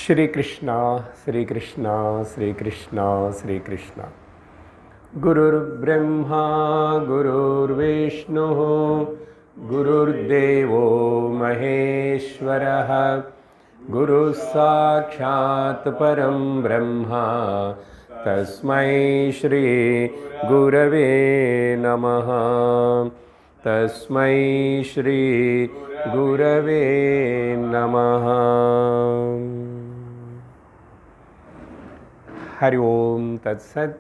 श्री कृष्णा श्री कृष्णा श्री कृष्णा श्री कृष्णा। गुरुर्ब्रह्मा गुरुर्विष्णु गुरुर्देवो महेश्वरः गुरुसाक्षात् परं ब्रह्मा तस्मै श्री गुरवे नमः। तस्मै श्री गुरवे नमः। हरि ओम तत्सत्।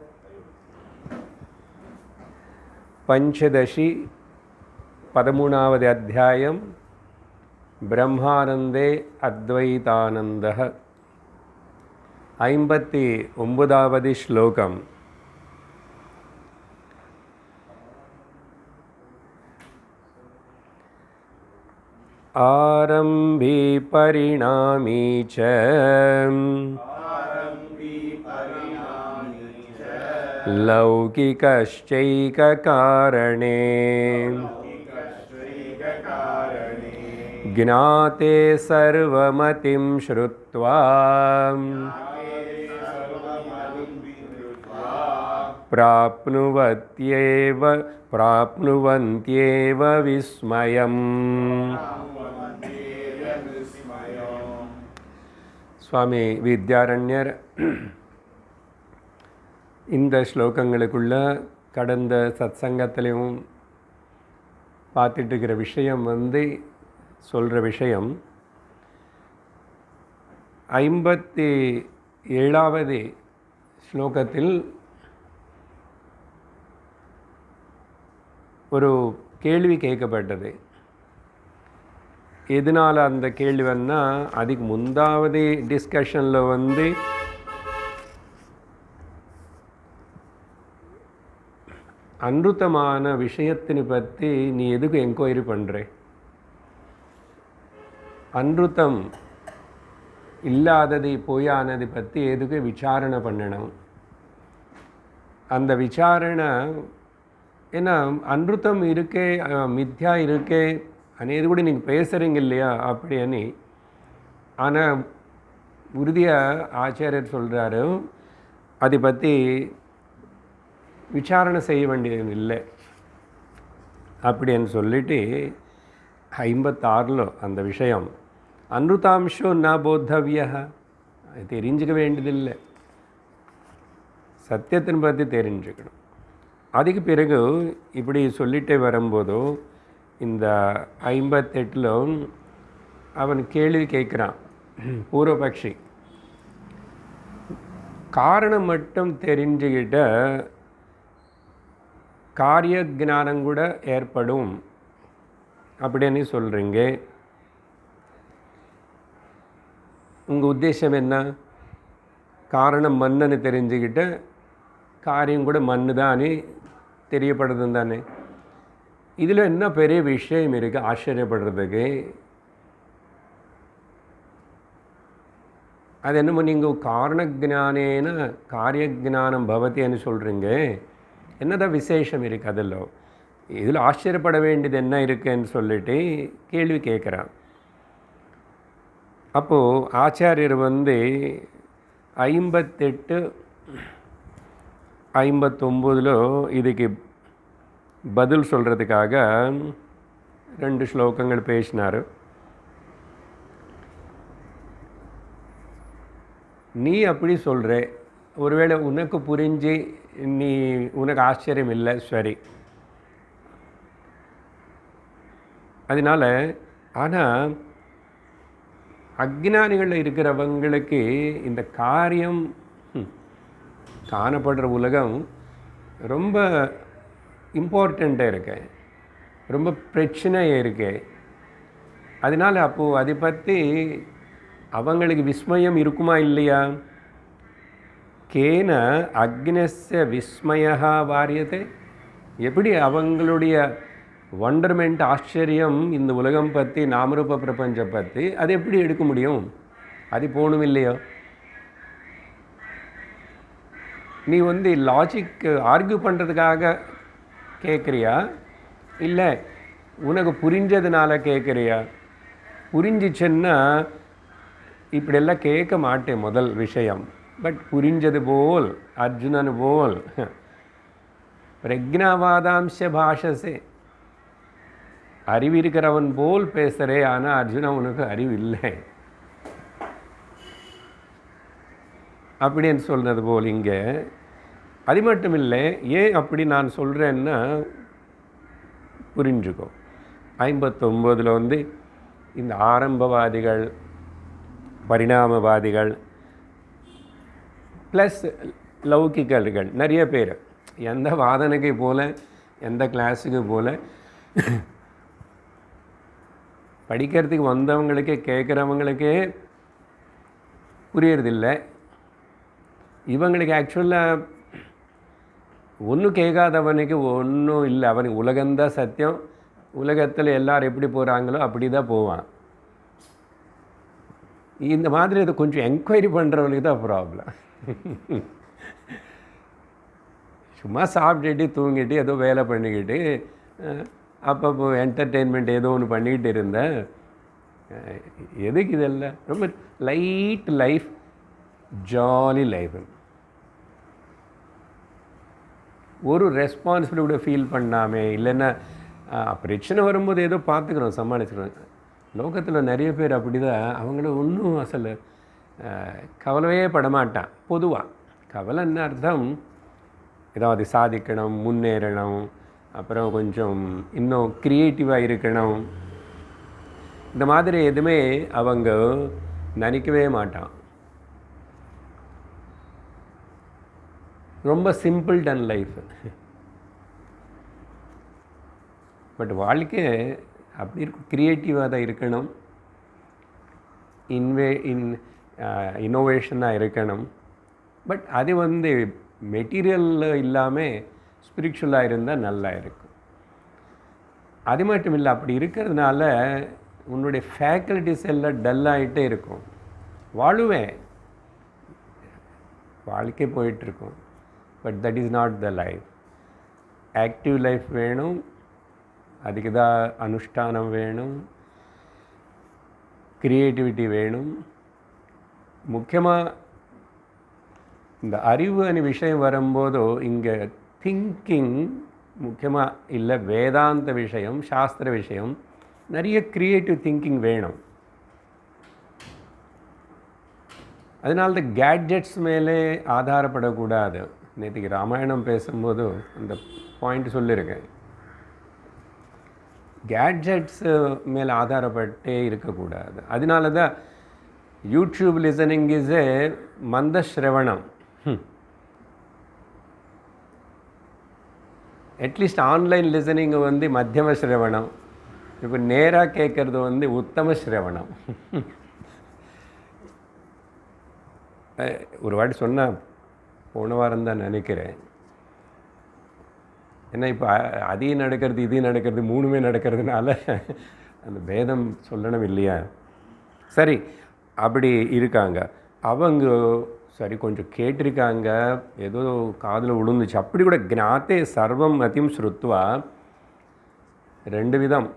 पंचदशी 13வது अध्यायं ब्रह्मानंदे अद्वैतानन्दः 59வது श्लोकम्। आरंभी परिणामी च लौकिकश्चैककारणे ज्ञाते सर्वमतिं श्रुत्वा प्राप्नुवन्त्येव विस्मयम्। स्वामी विद्यारण्यर இந்த ஸ்லோகங்களுக்குள்ள கடந்த சத்சங்கத்திலையும் பார்த்துட்டு இருக்கிற விஷயம் சொல்கிற விஷயம் 57வது ஸ்லோகத்தில் ஒரு கேள்வி கேட்கப்பட்டது. எதனால் அந்த கேள்வின்னா, அதுக்கு முந்தாவது டிஸ்கஷனில் அன்ருத்தமான விஷயத்தினை பற்றி நீ எதுக்கு என்கொயரி பண்ணுற? அன்ருத்தம் இல்லாததை பொய்யானதை பற்றி எதுக்கு விசாரணை பண்ணணும்? அந்த விசாரணை ஏன்னா அன்ருத்தம் இருக்கே மித்யா இருக்கே அநேது கூட நீங்கள் பேசுகிறீங்க இல்லையா அப்படின்னு. ஆனால் உறுதியாக ஆச்சாரியர் சொல்கிறாரு, அதை பற்றி விசாரணை செய்ய வேண்டியது இல்லை அப்படின்னு சொல்லிட்டு 56 அந்த விஷயம் அன்ருதாம்சோ ந போத்தவ்யா, தெரிஞ்சுக்க வேண்டியதில்லை, சத்தியத்தின் பற்றி தெரிஞ்சுக்கணும். அதுக்கு பிறகு இப்படி சொல்லிட்டே வரும்போதோ இந்த 58 அவன் கேள்வி கேட்குறான். பூர்வபக்ஷி காரணம் மட்டும் தெரிஞ்சுக்கிட்ட காரிய ஞானம் கூட ஏற்படும் அப்படின்னு சொல்கிறீங்க. உங்கள் உத்தேசம் என்ன? காரணம் மண்ணுன்னு தெரிஞ்சுக்கிட்ட காரியம் கூட மண்ணு தானே தெரியப்படுது தானே. இதில் என்ன பெரிய விஷயம் இருக்குது ஆச்சரியப்படுறதுக்கு? அது என்னமோ நீங்கள் காரண ஜானேன காரிய ஜானம் பவத்தின்னு சொல்கிறீங்க. என்னதான் விசேஷம் இருக்குது அதில்? இதில் ஆச்சரியப்பட வேண்டியது என்ன இருக்குன்னு சொல்லிட்டு கேள்வி கேட்குறான். அப்போது ஆச்சாரியர் 58 59 இதுக்கு பதில் சொல்கிறதுக்காக 2 ஸ்லோகங்கள் பேசினார். நீ அப்படி சொல்கிற, ஒருவேளை உனக்கு புரிஞ்சு உனக்கு ஆச்சரியம் இல்லை, சரி. அதனால் ஆனால் அஜ்ஞானிகள் இருக்கிறவங்களுக்கு இந்த காரியம் காணப்படுற உலகம் ரொம்ப இம்பார்ட்டண்ட்டாக இருக்கு, ரொம்ப பிரச்சனையாக இருக்கு. அதனால் அப்போது அதை பற்றி அவங்களுக்கு விஸ்மயம் இருக்குமா இல்லையா? கேன அக்னஸ்ய விஸ்மயா வாரியத்தை, எப்படி அவங்களுடைய வண்டர்மெண்ட் ஆச்சரியம் இந்த உலகம் பற்றி நாமரூப பிரபஞ்சம் பற்றி அது எப்படி எடுக்க முடியும்? அது போகணும் இல்லையோ? நீ லாஜிக் ஆர்கியூ பண்ணுறதுக்காக கேட்குறியா, இல்லை உனக்கு புரிஞ்சதுனால கேட்குறியா? புரிஞ்சிச்சுன்னா இப்படியெல்லாம் கேட்க மாட்டேன் முதல் விஷயம். பட் புரிஞ்சது போல் அர்ஜுனன் போல் பிரக்ஞாவாதாம்ச பாஷசே, அறிவு இருக்கிறவன் போல் பேசுகிறே, ஆனால் அர்ஜுனன் உனக்கு அறிவு இல்லை அப்படின்னு சொல்கிறது போல் இங்கே. அது மட்டும் இல்லை, ஏன் அப்படி நான் சொல்கிறேன்னா புரிஞ்சுக்கோ. 59 இந்த ஆரம்பவாதிகள், பரிணாமவாதிகள் ப்ளஸ் லௌகிகர்கள் நிறைய பேர் எந்த வாதனைக்கு போல், எந்த கிளாஸுக்கு போல் படிக்கிறதுக்கு வந்தவங்களுக்கே, கேட்குறவங்களுக்கே புரியறதில்லை. இவங்களுக்கு ஆக்சுவலாக ஒன்றும் கேட்காதவனுக்கு ஒன்றும் இல்லை, அவனுக்கு உலகந்தான் சத்தியம், உலகத்தில் எல்லோரும் எப்படி போகிறாங்களோ அப்படி தான் போவான். இந்த மாதிரி இதை கொஞ்சம் என்கொயரி பண்ணுறவனுக்கு தான் ப்ராப்ளம். சும்மா சாப்பிட்டுட்டு தூங்கிட்டு ஏதோ வேலை பண்ணிக்கிட்டு அப்பப்போ என்டர்டெயின்மெண்ட் ஏதோ ஒன்று பண்ணிக்கிட்டு இருந்தேன். எதுக்கு இதெல்லாம்? ரொம்ப லைட் லைஃப், ஜாலி லைஃப். ஒரு ரெஸ்பான்சிபிலிட்டி ஃபீல் பண்ணாமே, இல்லைன்னா பிரச்சனை வரும்போது ஏதோ பார்த்துக்கிறோம், சமாளிச்சுக்கிறோம். லோகத்தில் நிறைய பேர் அப்படி தான். அவங்கள ஒன்றும் அசல் கவலையே படமாட்டான். பொதுவாக கவலைன்னு அர்த்தம் ஏதாவது சாதிக்கணும், முன்னேறணும், அப்புறம் கொஞ்சம் இன்னும் க்ரியேட்டிவாக இருக்கணும், இந்த மாதிரி எதுவுமே அவங்க நினைக்கவே மாட்டான். ரொம்ப சிம்பிள் டன் லைஃப். பட் வாழ்க்கை அப்படி இருக்கும், க்ரியேட்டிவாக தான் இருக்கணும், இன்னோவேஷனாக இருக்கணும். பட் அது மெட்டீரியல் இல்லாமல் ஸ்பிரிச்சுவலாக இருந்தால் நல்லா இருக்கும். அது மட்டும் இல்லை, அப்படி இருக்கிறதுனால உன்னுடைய ஃபேக்கல்ட்டிஸ் எல்லாம் டல்லாகிட்டே இருக்கும். வாழுவேன், வாழ்க்கை போயிட்டுருக்கும். But that is not the life. Active life வேணும், அதுக்கு தான் அனுஷ்டானம் வேணும், க்ரியேட்டிவிட்டி வேணும். முக்கியமாக இந்த அறிவு விஷயம் வரும்போதோ இங்கே திங்கிங் முக்கியமாக இல்லை, வேதாந்த விஷயம், சாஸ்திர விஷயம், நிறைய க்ரியேட்டிவ் திங்கிங் வேணும். அதனால தான் கேட்ஜெட்ஸ் மேலே ஆதாரப்படக்கூடாது. நேற்றுக்கு ராமாயணம் பேசும்போது அந்த பாயிண்ட் சொல்லியிருக்கேன். கேட்ஜெட்ஸ் மேலே ஆதாரப்பட்டே இருக்கக்கூடாது. அதனால தான் யூடியூப் லிசனிங் இஸ் ஏ மந்த ஸ்ரவணம். அட்லீஸ்ட் ஆன்லைன் லிசனிங் மத்தியம ஸ்ரவணம். இப்போ நேராக கேட்குறது உத்தம ஸ்ரவணம். ஒரு வாட்டி சொன்னால் போன வாரம் தான் நினைக்கிறேன். ஏன்னா இப்போ அதையும் நடக்கிறது, இதையும் நடக்கிறது, மூணுமே நடக்கிறதுனால அந்த பேதம் சொல்லணும் இல்லையா? சரி, அப்படி இருக்காங்க அவங்க. சரி, கொஞ்சம் கேட்டிருக்காங்க, ஏதோ காதில் விழுந்துச்சு. அப்படி கூட ஞாத்தே சர்வம் மதியம் ஸ்ருத்வா, ரெண்டு விதம்.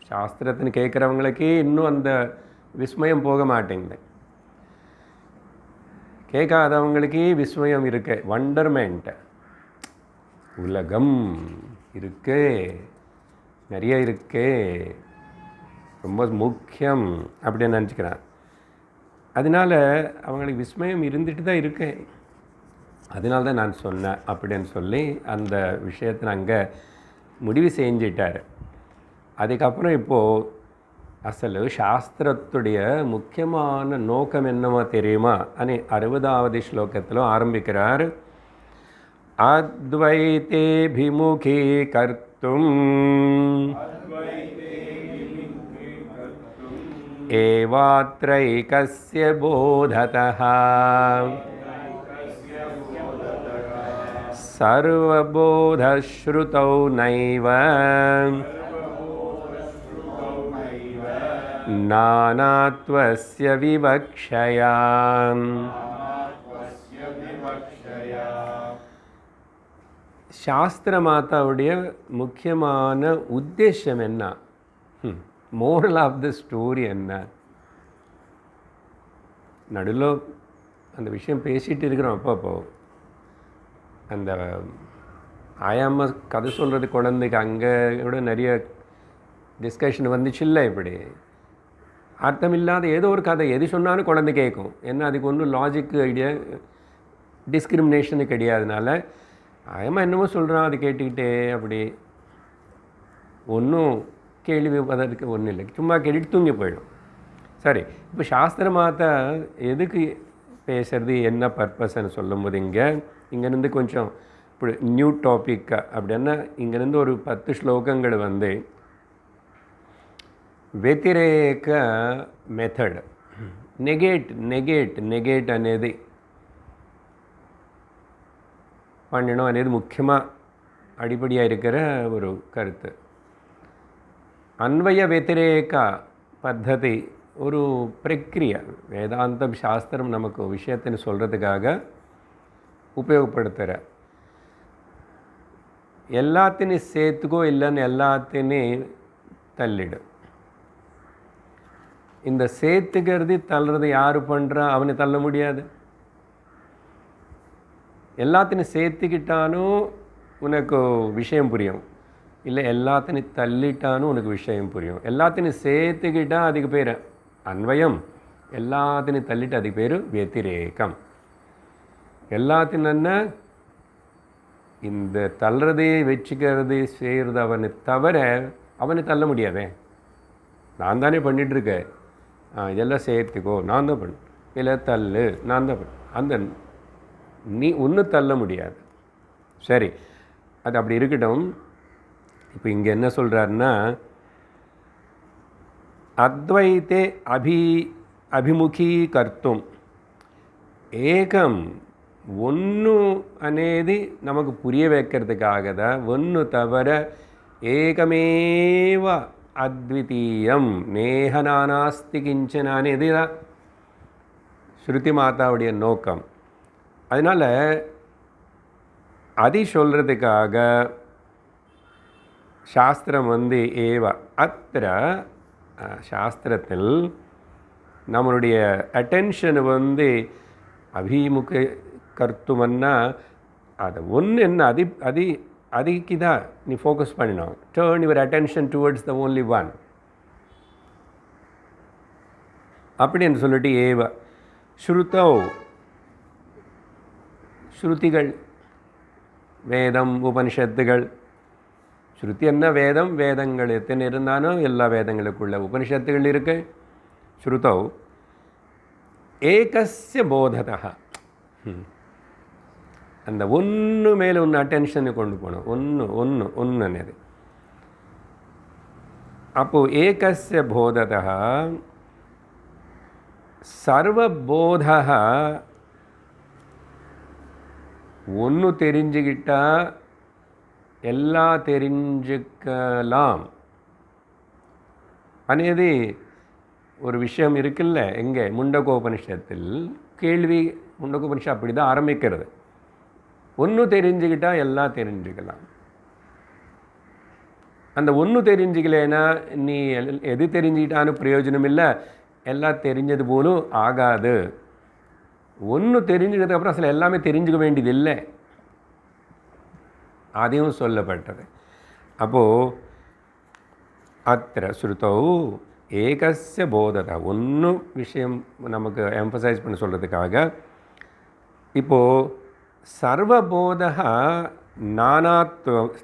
சாஸ்திரத்தின்னு கேட்குறவங்களுக்கே இன்னும் அந்த விஸ்மயம் போக மாட்டேங்குது. கேட்காதவங்களுக்கே விஸ்மயம் இருக்கு, வண்டர்மெண்ட். உலகம் இருக்கே, நிறைய இருக்கே, ரொம்ப முக்கியம் அப்படின்னு நினச்சிக்கிறான். அதனால் அவங்களுக்கு விஸ்மயம் இருந்துட்டு தான் இருக்கு. அதனால தான் நான் சொன்னேன் அப்படின்னு சொல்லி அந்த விஷயத்தை அங்கே முடிவு செஞ்சிட்டார். அதுக்கப்புறம் இப்போது அசல் சாஸ்திரத்துடைய முக்கியமான நோக்கம் என்னவோ தெரியுமா? அனே 60வது ஸ்லோகத்தில் ஆரம்பிக்கிறார். அத்வைதே பிமுகி கர்த்தும் ஏவாத்ரைகஸ்ய போததः சர்வபோதஸ்ருதௌ நைவ நானாத்வஸ்ய விவக்ஷயா. சாஸ்திர மாதாவுடைய முக்கியமான உத்தேசம் என்ன? மோரல் ஆஃப் த ஸ்டோரி என்ன? நடுவில் அந்த விஷயம் பேசிகிட்டு இருக்கிறோம். அப்போ அந்த ஆயாம்மா கதை சொல்கிறது குழந்தைக்கு அங்கே கூட நிறைய டிஸ்கஷன் வந்துச்சு இல்லை, இப்படி அர்த்தமில்லாத ஏதோ ஒரு கதை எது சொன்னாலும் குழந்தை கேட்கும். ஏன்னா அதுக்கு ஒன்றும் லாஜிக்கு ஐடியா டிஸ்கிரிமினேஷனு கிடையாதுனால ஆயம்மா என்னமோ சொல்கிறான், அது கேட்டுக்கிட்டே அப்படி ஒன்றும் கேள்வி அதற்கு ஒன்றும் இல்லை, சும்மா கேட்டுட்டு தூங்கி போயிடும். சரி, இப்போ சாஸ்திரமாத்த எதுக்கு பேசுறது, என்ன பர்பஸ்ன்னு சொல்லும்போது இங்கேருந்து கொஞ்சம் இப்படி நியூ டாபிக் அப்படின்னா இங்கேருந்து ஒரு 10 ஸ்லோகங்கள் வந்து వ్యతిరేక மெத்தட் నెగేట్ అనేది பண்ணணும் అనేది முக்கியமாக அடிப்படையாக இருக்கிற ஒரு கருத்து. அன்வய వ్యతిరేక பத்ததி ஒரு பிரக்ரியா. வேதாந்தம் சாஸ்திரம் நமக்கு விஷயத்தின்னு சொல்கிறதுக்காக உபயோகப்படுத்துகிற எல்லாத்தையும் சேர்த்துக்கோ இல்லைன்னு எல்லாத்தையும் தள்ளிடு. இந்த சேர்த்துக்கிறது தள்ளுறது யார் பண்ணுறா, அவனை தள்ள முடியாது. எல்லாத்தையும் சேர்த்துக்கிட்டானும் உனக்கு விஷயம் புரியும், இல்லை எல்லாத்தையும் தள்ளிட்டானும் உனக்கு விஷயம் புரியும். எல்லாத்தையும் சேர்த்துக்கிட்டால் அதுக்கு பேர் அன்வயம், எல்லாத்தையும் தள்ளிட்டு அதுக்கு பேர் వ్యతిరేகம். எல்லாத்தையும் இந்த தள்ளுறதே வச்சுக்கிறது செய்கிறது அவனை தவிர அவனை தள்ள முடியாதே. நான் தானே பண்ணிகிட்ருக்கேன், இதெல்லாம் சேர்த்துக்கோ, நான் தான் பண்ணு, இல்லை தள்ளு, நான் தான் பண்ணு, அந்த நீ ஒன்றும் தள்ள முடியாது. சரி, அது அப்படி இருக்கட்டும். இப்போ இங்கே என்ன சொல்கிறாருன்னா, அத்வைத்தே అభిముఖీకర్తుం ఏకం ஒன்று అనేది நமக்கு புரிய வைக்கிறதுக்காக தான். ஒன்று தவிர ஏகமேவ அத்விதீயம் நேஹநானாஸ்தி கிஞ்சன అనేది தான் ஸ்ருதி மாதாவுடைய நோக்கம். அதனால் அதை சொல்கிறதுக்காக சாஸ்திரம் வந்து ஏவ அத்திர சாஸ்திரத்தில் நம்மளுடைய அட்டென்ஷன் வந்து அபிமுக கர்த்துமன்னா அது ஒன்று என்ன அதுக்கு தான் நீ ஃபோக்கஸ் பண்ணினோம். Turn your attention towards the only one அப்படின்னு சொல்லிட்டு ஏவ ஸ்ருதௌ ஸ்ருதிகள் வேதம் உபனிஷத்துகள். ஸ்ருதி என்ன வேதம், வேதங்கள் எத்தனை இருந்தாலும் எல்லா வேதங்களுக்குள்ள உபனிஷத்துகள் இருக்கு. ஸ்ருதௌ ஏகஸ்ய போததः அந்த ஒன்று மேலே ஒன்று அட்டென்ஷனை கொண்டு போகணும். ஒன்று అనేది. அப்போது ஏகஸ்ய போததः சர்வபோதः ஒன்று தெரிஞ்சுக்கிட்டா எல்லாம் தெரிஞ்சுக்கலாம் అనేది ஒரு விஷயம் இருக்குல்ல. எங்கே முண்டகோபனிஷத்தில் கேள்வி, முண்டகோபனிஷம் அப்படி தான் ஆரம்பிக்கிறது. ஒன்று தெரிஞ்சுக்கிட்டால் எல்லாம் தெரிஞ்சுக்கலாம். அந்த ஒன்று தெரிஞ்சுக்கலைன்னா நீ எது தெரிஞ்சுக்கிட்டான்னு பிரயோஜனம் இல்லை, எல்லாம் தெரிஞ்சது போலும் ஆகாது. ஒன்று தெரிஞ்சுக்கிறதுக்கப்புறம் அசல் எல்லாமே தெரிஞ்சுக்க வேண்டியது இல்லை, அதையும் சொல்லப்பட்டது. அப்போது அத்திர ஸ்ருதௌ ஏகஸ்ய போததா ஒன்று விஷயம் நமக்கு எம்பசைஸ் பண்ண சொல்கிறதுக்காக. இப்போது சர்வபோதः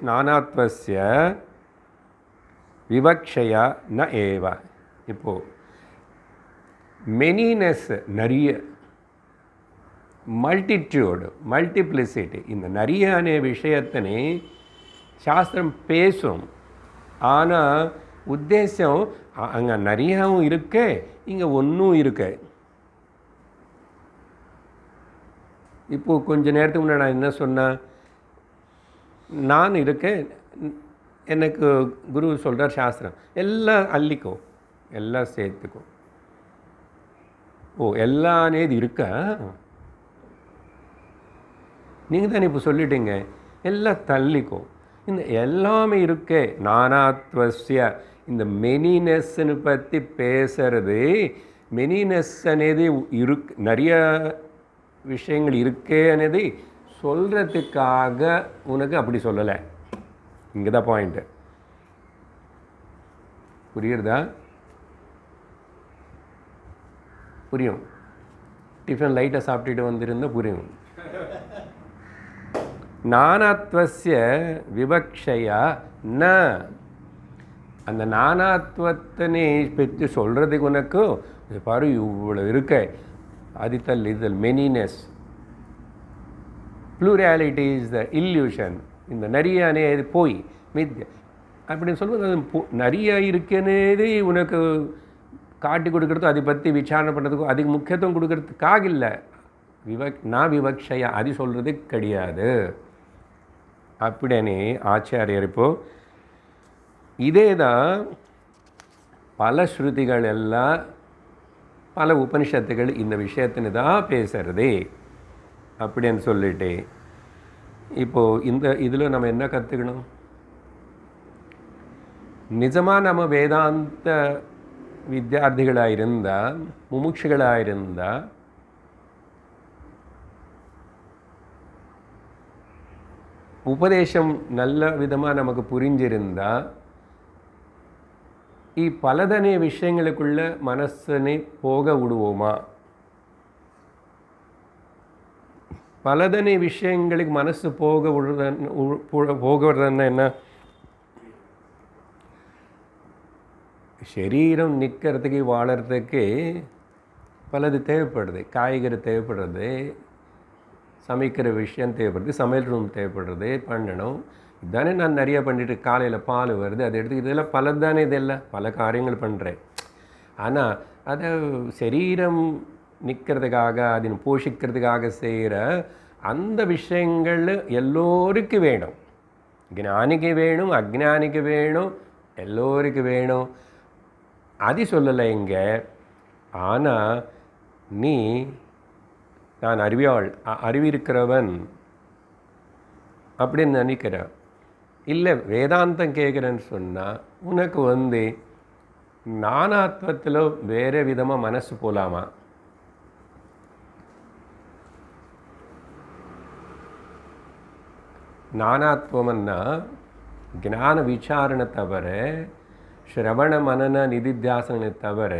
நானாத்வஸ்ய விவக்ஷயா ந ஏவ. இப்போது மெனினஸ் நிறைய, மல்டிடியூடு மல்டிப்ளிசிட்டி, இந்த நிறைய விஷயத்தினை சாஸ்திரம் பேசும். ஆனால் உத்தேசம் அங்கே நிறையாவும் இருக்கு, இங்கே ஒன்றும் இருக்கு. இப்போது கொஞ்ச நேரத்துக்கு முன்னாடி நான் என்ன சொன்னேன், நான் இருக்கேன், எனக்கு குரு சொல்கிறார் சாஸ்திரம் எல்லாம் அள்ளிக்கோ, எல்லாம் சேர்த்துக்கோ. ஓ எல்லாம் అనేది இருக்கா? நீங்கள் தானே இப்போ சொல்லிட்டீங்க எல்லாம் தள்ளிக்கோ. இந்த எல்லாமே இருக்கே நானாத்வஸ்ய, இந்த மெனினஸ்ன்னு பற்றி பேசுறது மெனினஸ் అనేది நிறைய விஷயங்கள் இருக்கே అనేది சொல்கிறதுக்காக உனக்கு அப்படி சொல்லலை. இங்கே தான் பாயிண்ட்டு. புரியுறதா? புரியும். டிஃபன் லைட்டாக சாப்பிட்டுட்டு வந்திருந்தால் புரியும். நானாத்வஸ்ய விவக்ஷையா ந, அந்த நானாத்வத்தனை பற்றி சொல்கிறதுக்கு உனக்கு பாரு இவ்வளோ இருக்க அதித்தல் இதுல் மெனினஸ். ப்ளூரியாலிட்டி இஸ் த இல்யூஷன். இந்த நிறைய இது போய் மித்யா அப்படின்னு சொல்லும்போது அது நிறைய இருக்குன்னே உனக்கு காட்டி கொடுக்கறதுக்கும் அதை பற்றி விசாரணை பண்ணுறதுக்கும் அதுக்கு முக்கியத்துவம் கொடுக்கறதுக்காக இல்லை. நான் விவக்ஷையா அது சொல்கிறது கிடையாது அப்படின்னு ஆச்சாரியர். இப்போது இதே தான் பல ஸ்ருதிகள் எல்லாம் பல உபனிஷத்துகள் இந்த விஷயத்தின்னு தான் பேசுறது அப்படின்னு சொல்லிட்டு இப்போது இதில் நம்ம என்ன கற்றுக்கணும்? நிஜமாக நம்ம வேதாந்த வித்யார்த்திகளாக இருந்தால், முமுட்சுகளாக இருந்தால், உபதேசம் நல்ல விதமாக நமக்கு புரிஞ்சிருந்தால் பலதனே விஷயங்களுக்குள்ள மனசனை போக விடுவோமா? பலதனே விஷயங்களுக்கு மனசு போகிறதுன்னா என்ன? சரீரம் நிற்கிறதுக்கு வாழறதுக்கு பலது தேவைப்படுது. காய்கறி தேவைப்படுறது, சமைக்கிற விஷயம் தேவைப்படுது, சமையல் ரூம் தேவைப்படுறது, பண்ணணும். இதுதானே நான் நிறையா பண்ணிட்டு காலையில் பால் வருது அதை எடுத்து இதெல்லாம் பல தானே, இதெல்லாம் பல காரியங்கள் பண்ணுறேன். ஆனால் அதை சரீரம் நிற்கிறதுக்காக அதனை போஷிக்கிறதுக்காக செய்கிற அந்த விஷயங்கள் எல்லோருக்கும் வேணும். ஞானிக்கு வேணும், அஜ்ஞானிக்கு வேணும், எல்லோருக்கும் வேணும். அது சொல்லலை இங்கே. ஆனால் நான் அறிவிருக்கிறவன் அப்படின்னு நினைக்கிற இல்லை வேதாந்தம் கேட்குறேன்னு சொன்னால் உனக்கு நானாத்வத்தில் வேறு விதமாக மனசு போகலாமா? நானாத்வம்னா ஞான விசாரணை தவிர, ஸ்ரவண மனன நிதித்தியாசனை தவிர,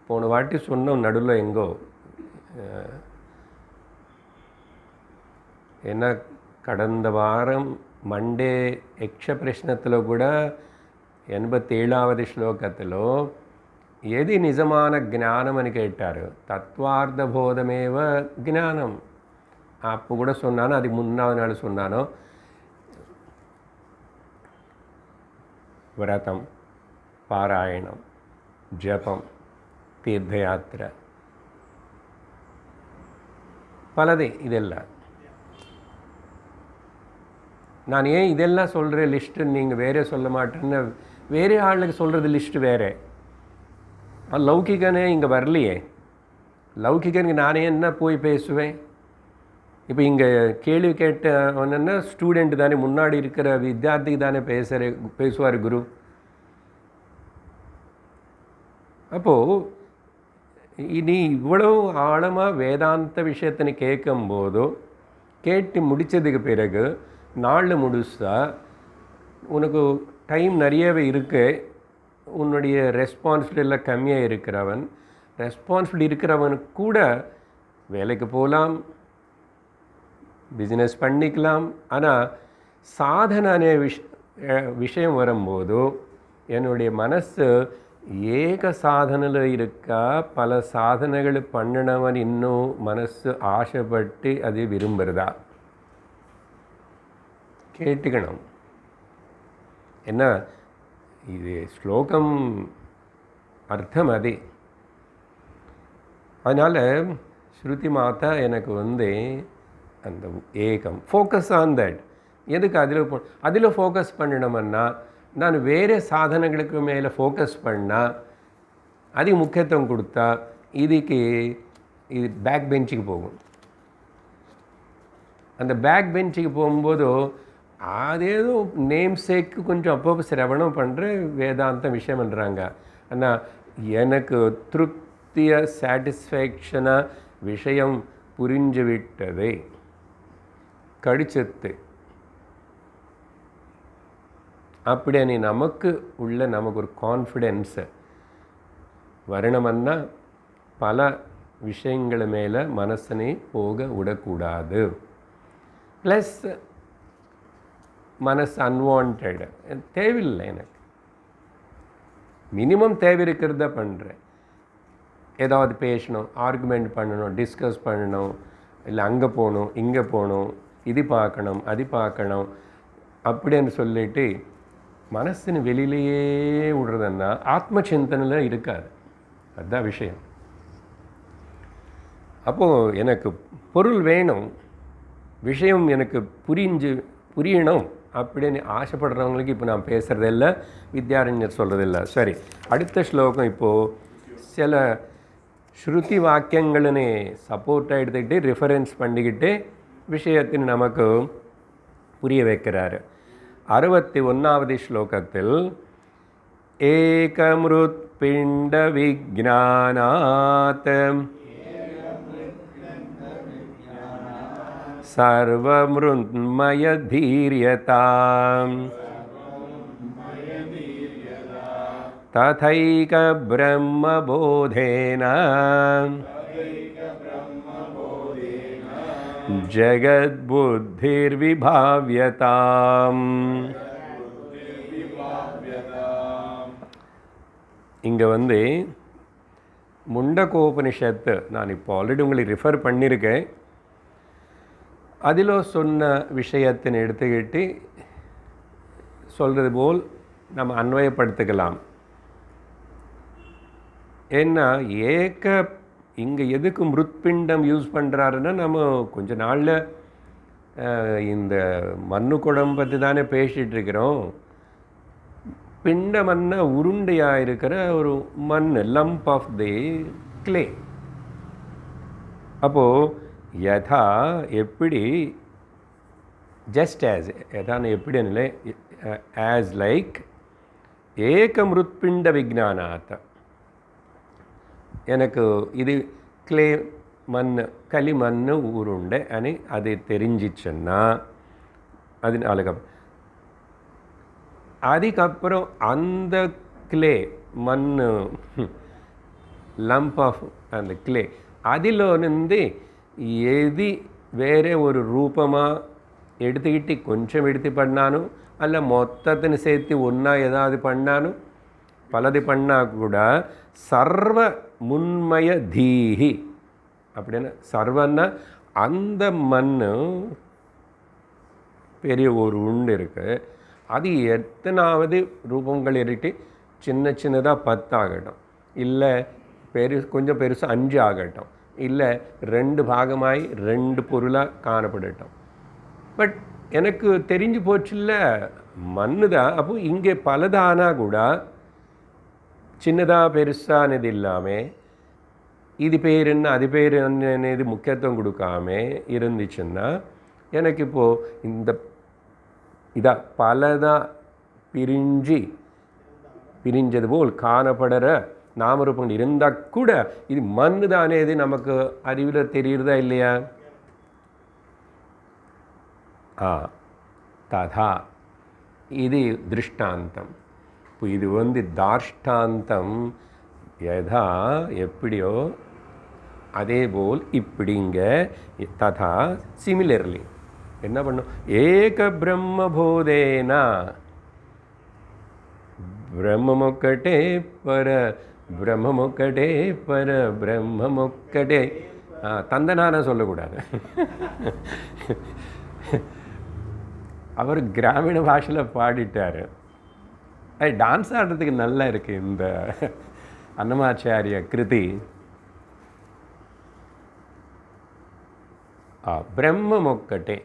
போன வாட்டி சொன்னோம் நடுவில் எங்கோ என்ன கடந்த வாரம் மண்டே யக்ஷ பிரஷ்னத்தில் கூட 87வது ஸ்லோகத்தில் எது நிஜமான ஞானம் అని கேட்டார். தத்வார்த்த போதமேவ ஞானம். அப்போ கூட சொன்னானோ, அது முன்னாவது நாள் சொன்னானோ, விரதம், பாராயணம், ஜபம், தீர்த்தயாத்திரை, பலது. இதெல்லாம் நான் ஏன் இதெல்லாம் சொல்கிற லிஸ்ட்டு நீங்கள் வேறே சொல்ல மாட்டேன்னு வேறே ஆளுக்கு சொல்கிறது லிஸ்ட்டு வேறு. லௌகிகனே இங்கே வரலையே. லௌகிகனுக்கு நானே என்ன போய் பேசுவேன்? இப்போ இங்கே கேள்வி கேட்டவன்னா ஸ்டூடெண்ட்டு தானே, முன்னாடி இருக்கிற வித்யார்த்திக்கு தானே பேசுவார் குரு. அப்போது இனி இவ்வளோ ஆழமாக வேதாந்த விஷயத்தினை கேட்கும்போதோ, கேட்டு முடித்ததுக்கு பிறகு நாள் முடிச்சா உனக்கு டைம் நிறையவே இருக்கு. உன்னுடைய ரெஸ்பான்சிபிலிட்டியில் கம்மியாக இருக்கிறவன், ரெஸ்பான்சிபிலிட்டி இருக்கிறவனுக்கு கூட வேலைக்கு போகலாம், பிஸ்னஸ் பண்ணிக்கலாம். ஆனால் சாதனை விஷயம் வரும்போது என்னுடைய மனசு ஏக சாதனையில் இருக்கா, பல சாதனைகள் பண்ணினவன் இன்னும் மனசு ஆசைப்பட்டு அது விரும்புகிறதா கேட்டுக்கணும். என்ன இது ஸ்லோகம் அர்த்தம் அது. அதனால் ஸ்ருதி மாதா எனக்கு அந்த ஏகம் ஃபோக்கஸ் ஆன் தட். எதுக்கு அதில் ஃபோக்கஸ் பண்ணணும்னா, நான் வேறு சாதனைகளுக்கு மேலே ஃபோக்கஸ் பண்ணால், அதுக்கு முக்கியத்துவம் கொடுத்தா இது பேக் பெஞ்சுக்கு போகும். அந்த பேக் பெஞ்சுக்கு போகும்போது அதேதோ நேம் சேக்கு கொஞ்சம் அப்பப்போ சிரவணம் பண்ணுற வேதாந்த விஷயம் பண்ணுறாங்க. ஆனால் எனக்கு திருப்தியாக சாட்டிஸ்ஃபேக்ஷனாக விஷயம் புரிஞ்சு விட்டதே, கடிச்சத்து. அப்படி நமக்கு உள்ள நமக்கு ஒரு கான்ஃபிடென்ஸை வரணுமன்னா பல விஷயங்கள் மேலே மனசனை போக விடக்கூடாது. ப்ளஸ் மனசு அன்வான்ட் தேவையில்லை, எனக்கு மினிமம் தேவை இருக்கிறத பண்ணுறேன். ஏதாவது பேசணும், ஆர்குமெண்ட் பண்ணணும், டிஸ்கஸ் பண்ணணும், இல்லை அங்கே போகணும், இங்கே போகணும், இது பார்க்கணும், அது பார்க்கணும் அப்படின்னு சொல்லிட்டு மனசின் வெளியிலேயே விடுறதுன்னா ஆத்ம சிந்தனையில் இருக்காது. அதுதான் விஷயம். அப்போது எனக்கு பொருள் வேணும், விஷயம் எனக்கு புரியணும் அப்படின்னு ஆசைப்படுறவங்களுக்கு இப்போ நான் பேசுகிறதில்ல, வித்யாரண்யர் சொல்கிறதில்ல. சரி, அடுத்த ஸ்லோகம் இப்போது சில ஸ்ருதி வாக்கியங்களே சப்போர்ட்டாக எடுத்துக்கிட்டு ரெஃபரன்ஸ் பண்ணிக்கிட்டு விஷயத்தின் நமக்கு புரிய வைக்கிறாரு. 61வது ஸ்லோகத்தில் ஏகமிருத் பிண்ட விஜ்ஞானாத் சர்வமிருண்மய தீர்யதாம் ததைக பிரம்மபோதேன ஜகத்புத்திர்விபாவ்யதாம். இங்கே முண்டகோபனிஷத்து நான் இப்போ ஆல்ரெடி உங்களுக்கு ரெஃபர் பண்ணியிருக்கேன். அதில் சொன்ன விஷயத்தின் எடுத்துக்கிட்டு சொல்கிறது போல் நம்ம அன்வயப்படுத்திக்கலாம். ஏன்னா இங்கே எதுக்கு மிருத்பிண்டம் யூஸ் பண்ணுறாருன்னா, நம்ம கொஞ்ச நாளில் இந்த மண்ணு குடம் பற்றி தானே பேசிகிட்டு இருக்கிறோம். பிண்டமன்னா உருண்டையாக இருக்கிற ஒரு மண், லம்ப் ஆஃப் தி கிளே. அப்போது யதா எப்படி, ஜஸ்ட் ஆஸ் யதான்னு எப்படி நிலை, ஆஸ் லைக் ஏகமிருத்பிண்ட விஜ்ஞானாத், எனக்கு இது கிளே மண், களிமண் உருண்டை అని அது தெரிஞ்சிச்சுன்னா அதுக்கப்புறம் அந்த கிளே மண் லம்ப் ஆஃப் அந்த கிளே அதிலிருந்து எது வேறு ஒரு ரூபமாக எடுத்துக்கிட்டு கொஞ்சம் எடுத்து பண்ணானோ அல்ல மொத்தத்தின்னு சேர்த்து ஒன்றா ஏதாவது பண்ணானோ பலது பண்ணால் கூட சர்வ முன்மய தீஹி அப்படின்னா சர்வன்னா அந்த மண் பெரிய ஒரு உண்டு இருக்குது. அது எத்தனாவது ரூபங்கள் இருக்கு, சின்ன சின்னதாக 10 ஆகட்டும், இல்லை கொஞ்சம் பெருசு 5 ஆகட்டும், இல்லை 2 பாகமாய் 2 பொருளாக காணப்படட்டும். பட் எனக்கு தெரிஞ்சு போச்சுல்ல மண்ணு தான். அப்போ இங்கே பலதானா கூட சின்னதாக பெருசானது இல்லாமல் இது பேர் என்ன அது பேர் என்னது முக்கியத்துவம் கொடுக்காம இருந்துச்சுன்னா எனக்கு இப்போது இதாக பலதாக பிரிஞ்சது போல் காணப்படுற நாமரூபங்கள் இருந்தால் கூட இது மண் தானே, இது நமக்கு அறிவில் தெரியுறதா இல்லையா? ததா இது திருஷ்டாந்தம். இப்போ இது தாஷ்டாந்தம். யதா எப்படியோ அதே போல் இப்படிங்க. ததா சிமிலர்லி என்ன பண்ணும், ஏக பிரம்மபோதேனா பிரம்மமொக்கட்டே பர பிரம்மமொக்கட்டே பர பிரம்மமொக்கட்டே. தந்தனான சொல்லக்கூடாது. அவர் கிராமீண பாஷையில் பாடிட்டார். அது டான்ஸ் ஆடுறதுக்கு நல்லா இருக்குது இந்த அன்னமாச்சாரிய கிருதி. பிரம்மமொக்கட்டே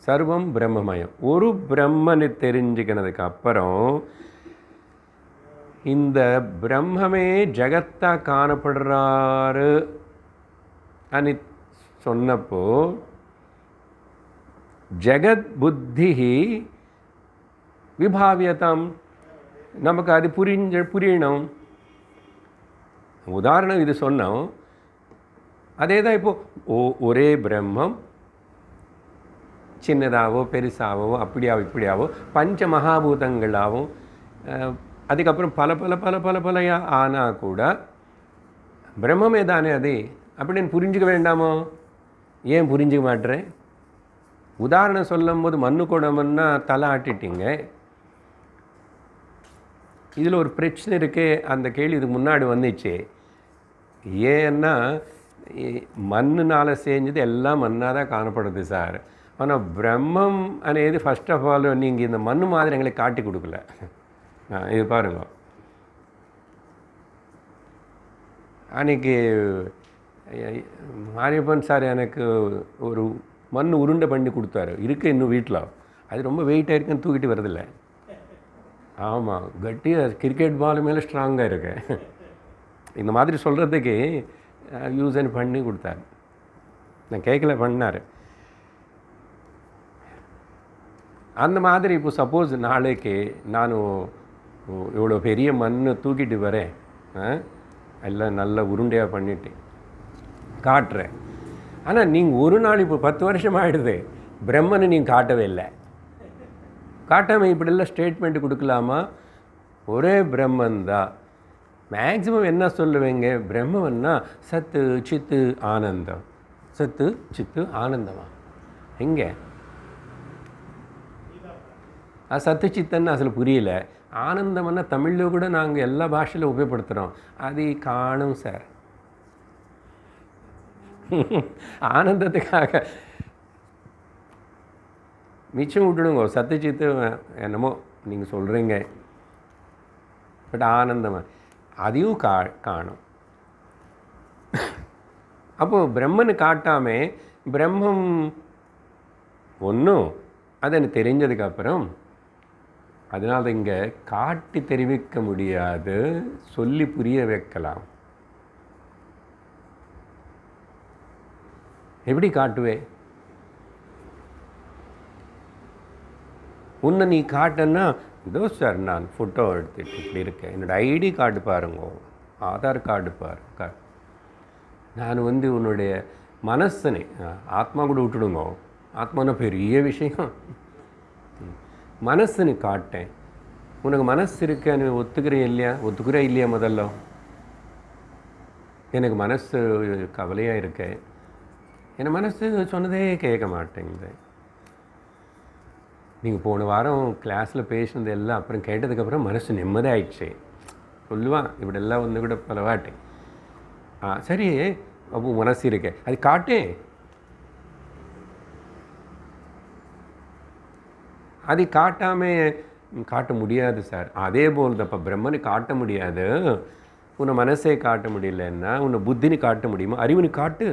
சர்வம் பிரம்மமயம். ஒரு பிரம்மனை தெரிஞ்சுக்கினதுக்கு அப்புறம் இந்த பிரம்மமே ஜகத்தாக காணப்படுறாரு అని சொன்னப்போ ஜகத் புத்தி விபாவியதாம், நமக்கு அது புரியணும். உதாரணம் இது சொன்னோம். அதே தான் இப்போது ஒரே பிரம்மம் சின்னதாகவோ பெருசாகவோ அப்படியாவோ இப்படியாவோ பஞ்ச மகாபூதங்களாகவும் அதுக்கப்புறம் பல பல பல பல பலையா ஆனால் கூட பிரம்மமே தானே அது அப்படின்னு புரிஞ்சுக்க வேண்டாமோ? ஏன் புரிஞ்சுக்க மாட்டேறேன்? உதாரணம் சொல்லும் போது மண்ணு குடம்னா தலை ஆட்டிட்டீங்க. இதில் ஒரு பிரச்சனை இருக்கே. அந்த கேள்வி இதுக்கு முன்னாடி வந்துச்சு. ஏன்னா மண்ணுனால் செஞ்சது எல்லாம் மண்ணாக தான் காணப்படுது சார். ஆனால் பிரம்மம் అనేది ஃபஸ்ட் ஆஃப் ஆல் நீங்கள் இந்த மண்ணு மாதிரி எங்களுக்கு காட்டி கொடுக்கல. இது பாருங்க, அன்றைக்கி மாரியப்பன் சார் எனக்கு ஒரு மண் உருண்டை பண்ணி கொடுத்தாரு. இருக்கு இன்னும் வீட்டில். அது ரொம்ப வெயிட்டாக இருக்குன்னு தூக்கிட்டு வரதில்லை. ஆமாம், கட்டியாக கிரிக்கெட் பால் மேலே ஸ்ட்ராங்காக இருக்கு. இந்த மாதிரி சொல்கிறதுக்கு யூஸ் பண்ணி கொடுத்தாரு. நான் கேட்கல, பண்ணார். அந்த மாதிரி இப்போ சப்போஸ் நாளைக்கு நான் இவ்வளோ பெரிய மண் தூக்கிட்டு வரேன், எல்லாம் நல்ல உருண்டையாக பண்ணிட்டு காட்டுறேன். ஆனால் நீங்கள் ஒரு நாள் இப்போ 10 வருஷம் ஆகிடுது, பிரம்மனை நீங்கள் காட்டவே இல்லை. காட்டாமல் இப்படிலாம் ஸ்டேட்மெண்ட் கொடுக்கலாமா? ஒரே பிரம்மந்தான். மேக்ஸிமம் என்ன சொல்லுவேங்க, பிரம்மன்னா சத்து சித்து ஆனந்தம். சத்து சித்து ஆனந்தமா? எங்கே சத்து சித்தன்னு அசல் புரியல. ஆனந்தம்னா தமிழில் கூட நாங்கள் எல்லா பாஷையில் உபயோகப்படுத்துகிறோம். அது காணும் சார். ஆனந்தத்துக்காக மிச்சம் விட்டுடுங்க. சத்து சித்து என்னமோ நீங்கள் சொல்கிறீங்க, பட் ஆனந்தமாக அதையும் காணும். அப்போது பிரம்மனை காட்டாமல் பிரம்மம் ஒன்றும் அது எனக்கு தெரிஞ்சதுக்கப்புறம் அதனால் இங்கே காட்டி தெரிவிக்க முடியாது, சொல்லி புரிய வைக்கலாம். எப்படி காட்டுவே? உன்னை நீ காட்டன்னா, இதோ சார் நான் ஃபோட்டோ எடுத்துட்டு இப்படி இருக்கேன், என்னோடய ஐடி கார்டு பாருங்க, ஆதார் கார்டு பாருங்க. நான் உன்னுடைய மனசனை ஆத்மா கூட விட்டுடுங்க, ஆத்மானா பெரிய விஷயம். மனசுன்னு காட்டேன். உனக்கு மனசு இருக்கேன்னு ஒத்துக்கிறேன் இல்லையா? ஒத்துக்கிறேன் இல்லையா? முதல்ல எனக்கு மனசு கவலையாக இருக்கேன். என் மனசு சொன்னதே கேட்க மாட்டேங்குது. நீங்கள் போன வாரம் கிளாஸில் பேசினது எல்லாம் அப்புறம் கேட்டதுக்கப்புறம் மனசு நிம்மதியாயிடுச்சு. சொல்லுவான் இப்படியெல்லாம் கூட பலவாட்டு. சரி, அப்போ மனசு இருக்கேன், அது காட்டேன். அது காட்டாமல் காட்ட முடியாது சார். அதே போல் தான் இப்போ பிரம்மனை காட்ட முடியாது. உன்னை மனசே காட்ட முடியலன்னா உன்னை புத்தினி காட்ட முடியுமா? அறிவுனு காட்டு.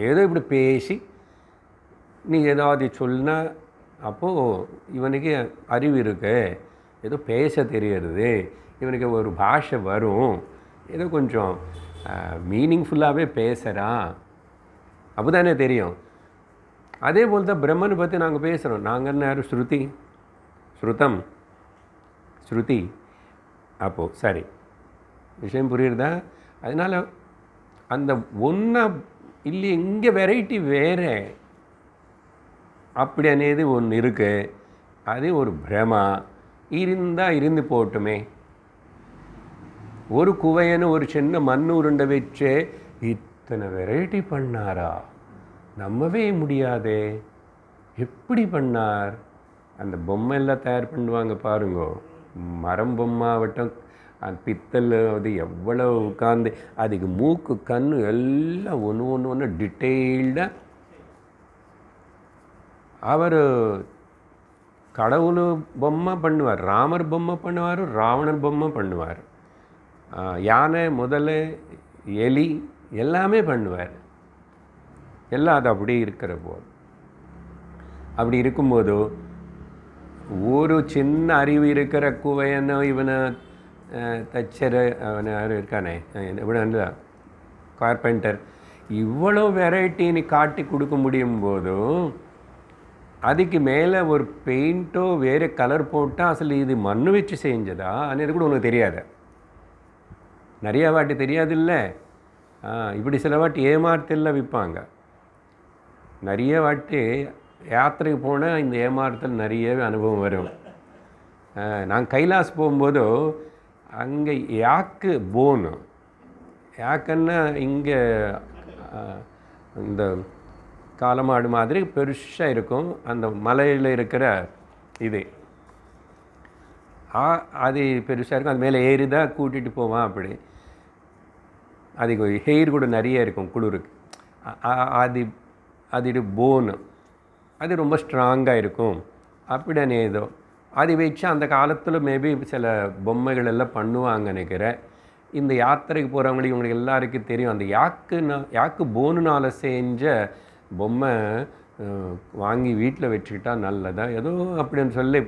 ஏதோ இப்படி பேசி நீ ஏதாவது சொல்லினா அப்போது இவனுக்கு அறிவு இருக்கு, ஏதோ பேச தெரியறது, இவனுக்கு ஒரு பாஷை வரும், ஏதோ கொஞ்சம் மீனிங்ஃபுல்லாகவே பேசுகிறான், அப்போ தானே தெரியும். அதே போல் தான் பிரம்மனை பற்றி நாங்கள் பேசுகிறோம். நாங்கள் என்ன யாரும் ஸ்ருதம் ஸ்ருதி. அப்போது சரி, விஷயம் புரியுறதா? அதனால் அந்த ஒன்றா இல்லை, இங்கே வெரைட்டி வேறு அப்படி అనేది ஒன்று இருக்குது. அது ஒரு பிரமா இருந்தால் இருந்து போட்டுமே. ஒரு குவையன்னு ஒரு சின்ன மண் உருண்டை வச்சே இத்தனை வெரைட்டி பண்ணாரா? நம்பவே முடியாதே. எப்படி பண்ணார்? அந்த பொம்மை எல்லாம் தயார் பண்ணுவாங்க பாருங்க, மரம் பொம்மாவட்டம், பித்தல், அது எவ்வளோ உட்காந்து அதுக்கு மூக்கு கண் எல்லாம் ஒன்று டீட்டெயில்டாக. அவர் கடவுள் பொம்மை பண்ணுவார், ராமர் பொம்மை பண்ணுவார், ராவணர் பொம்மை பண்ணுவார், யானை முதல்ல எலி எல்லாமே பண்ணுவார். எல்லாம் அது அப்படி இருக்கிற போது, அப்படி இருக்கும்போது ஒரு சின்ன அறிவு இருக்கிற குவையனோ இவனை தச்சர் அவனை யாரும் இருக்கானே இவன கார்பெண்டர், இவ்வளோ வெரைட்டின்னு காட்டி கொடுக்க முடியும் போதும் அதுக்கு மேலே ஒரு பெயிண்ட்டோ வேறு கலர் போட்டால் அசல் இது மண்ணு வச்சு செஞ்சதா అనేది கூட உனக்கு தெரியாது. நிறைய வாட்டி தெரியாதில்ல. இப்படி சில வாட்டி ஏமாற்றத்தில் விற்பாங்க. நிறைய வாட்டி யாத்திரைக்கு போனால் இந்த ஏமாற்றத்தில் நிறையவே அனுபவம் வரும். நான் கைலாஸ் போகும்போது அங்கே யாக்கு போனு, யாக்குன்னா இங்கே இந்த காலமாடு மாதிரி பெருசாக இருக்கும், அந்த மலையில் இருக்கிற இது அது பெருசாக இருக்கும், அது மேலே ஏறிதான் கூட்டிகிட்டு போவான். அப்படி அதுக்கு ஹெயிர் கூட நிறைய இருக்கும் குளிருக்கு. அது போனு, அது ரொம்ப ஸ்ட்ராங்காக இருக்கும். அப்படின்னு ஏதோ அது வச்சு அந்த காலத்தில் மேபி சில பொம்மைகள் எல்லாம் பண்ணுவாங்க நினைக்கிறேன். இந்த யாத்திரைக்கு போகிறவங்களுக்கு இவங்களுக்கு எல்லாருக்கும் தெரியும். அந்த யாக்கு போனுனால் செஞ்ச பொம்மை வாங்கி வீட்டில் வச்சுக்கிட்டா நல்லதா ஏதோ அப்படின்னு சொல்லி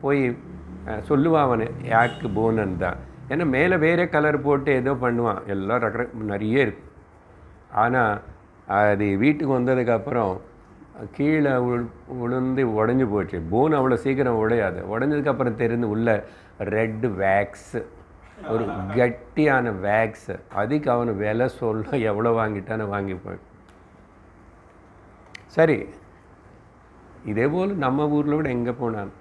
போய் சொல்லுவான். யாக்கு போனன் தான். ஏன்னா மேலே வேறு கலர் போட்டு ஏதோ பண்ணுவான், எல்லாம் நிறைய இருக்கு. ஆனால் அது வீட்டுக்கு வந்ததுக்கப்புறம் கீழே விழுந்து உடஞ்சி போச்சு. போன் அவ்வளோ சீக்கிரம் உடையாது. உடஞ்சதுக்கப்புறம் தெரிந்து உள்ள ரெட் வேக்ஸு, ஒரு கட்டியான வேக்ஸு. அதுக்கு அவனு விலை சொல்ல எவ்வளோ வாங்கிட்டான்னு வாங்கி போய். சரி, இதே போல் நம்ம ஊரில் கூட எங்கே போனான்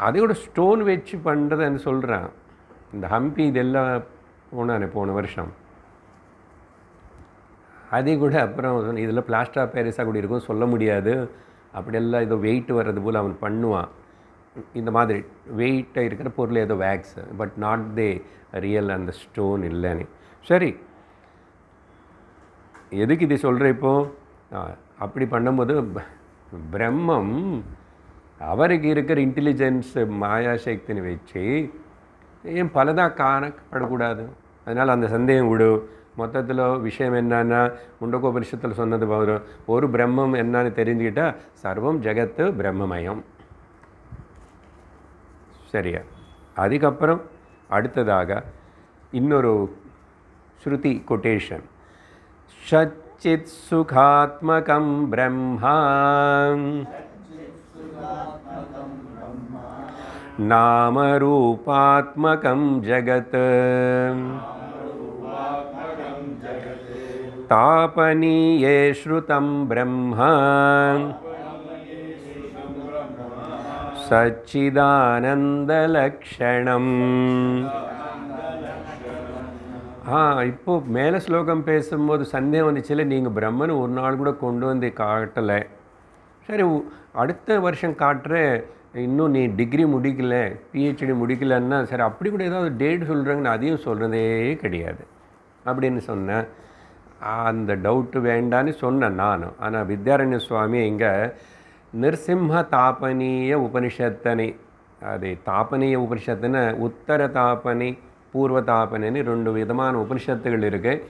அதையோட ஸ்டோன் வச்சு பண்ணுறதுன்னு சொல்கிறான். இந்த ஹம்பி இதெல்லாம் போனானே போன வருஷம், அது கூட அப்புறம் இதில் பிளாஸ்டர் ஆஃப் பேரிஸாக கூட இருக்கும், சொல்ல முடியாது. அப்படியெல்லாம் ஏதோ வெயிட் வர்றது போல் அவன் பண்ணுவான். இந்த மாதிரி வெயிட்டாக இருக்கிற பொருள் ஏதோ wax, but not they real அந்த ஸ்டோன் இல்லைன்னு. சரி, எதுக்கு இது சொல்கிற இப்போது? அப்படி பண்ணும்போது பிரம்மம் அவருக்கு இருக்கிற இன்டெலிஜென்ஸ் மாயாசக்தின்னு வச்சு ஏன் பலதாக காணப்படக்கூடாது? அதனால் அந்த சந்தேகம் விடு. மொத்தத்தில் விஷயம் என்னன்னா, முண்டகோபனிஷத்தில் சொன்னது வரும், ஒரு பிரம்மம் என்னன்னு தெரிஞ்சுக்கிட்டால் சர்வம் ஜெகத்து பிரம்மமயம். சரியா? அதுக்கப்புறம் அடுத்ததாக இன்னொரு ஸ்ருதி கொட்டேஷன். சச்சித் சுகாத்மகம் பிரம்மா நாமரூபாத்மகம் ஜகத் தாபனீயே ஸ்ருதம் பிரம்மா சச்சிதானந்தலக்ஷணம். இப்போது மேலே ஸ்லோகம் பேசும்போது சந்தேகம் வந்துச்சுல, நீங்கள் பிரம்மன் ஒரு நாள் கூட கொண்டு வந்து காட்டலை. சரி, அடுத்த வருஷம் காட்டுற, இன்னும் நீ டிகிரி முடிக்கலை, பிஹெச்டி முடிக்கலைன்னா சரி அப்படி கூட ஏதாவது டேட் சொல்கிறாங்கன்னு அதையும் சொல்கிறதே கிடையாது அப்படின்னு சொன்னேன். அந்த டவுட்டு வேண்டான்னு சொன்னேன் நானும். ஆனால் வித்யாரண்ய சுவாமி இங்கே நிர்சிம்ஹ தாபனீய உபனிஷத்தனை, அது தாபனீய உபனிஷத்துன்னு உத்தர தாபனி பூர்வ தாபனின்னு 2 விதமான உபனிஷத்துகள் இருக்குது.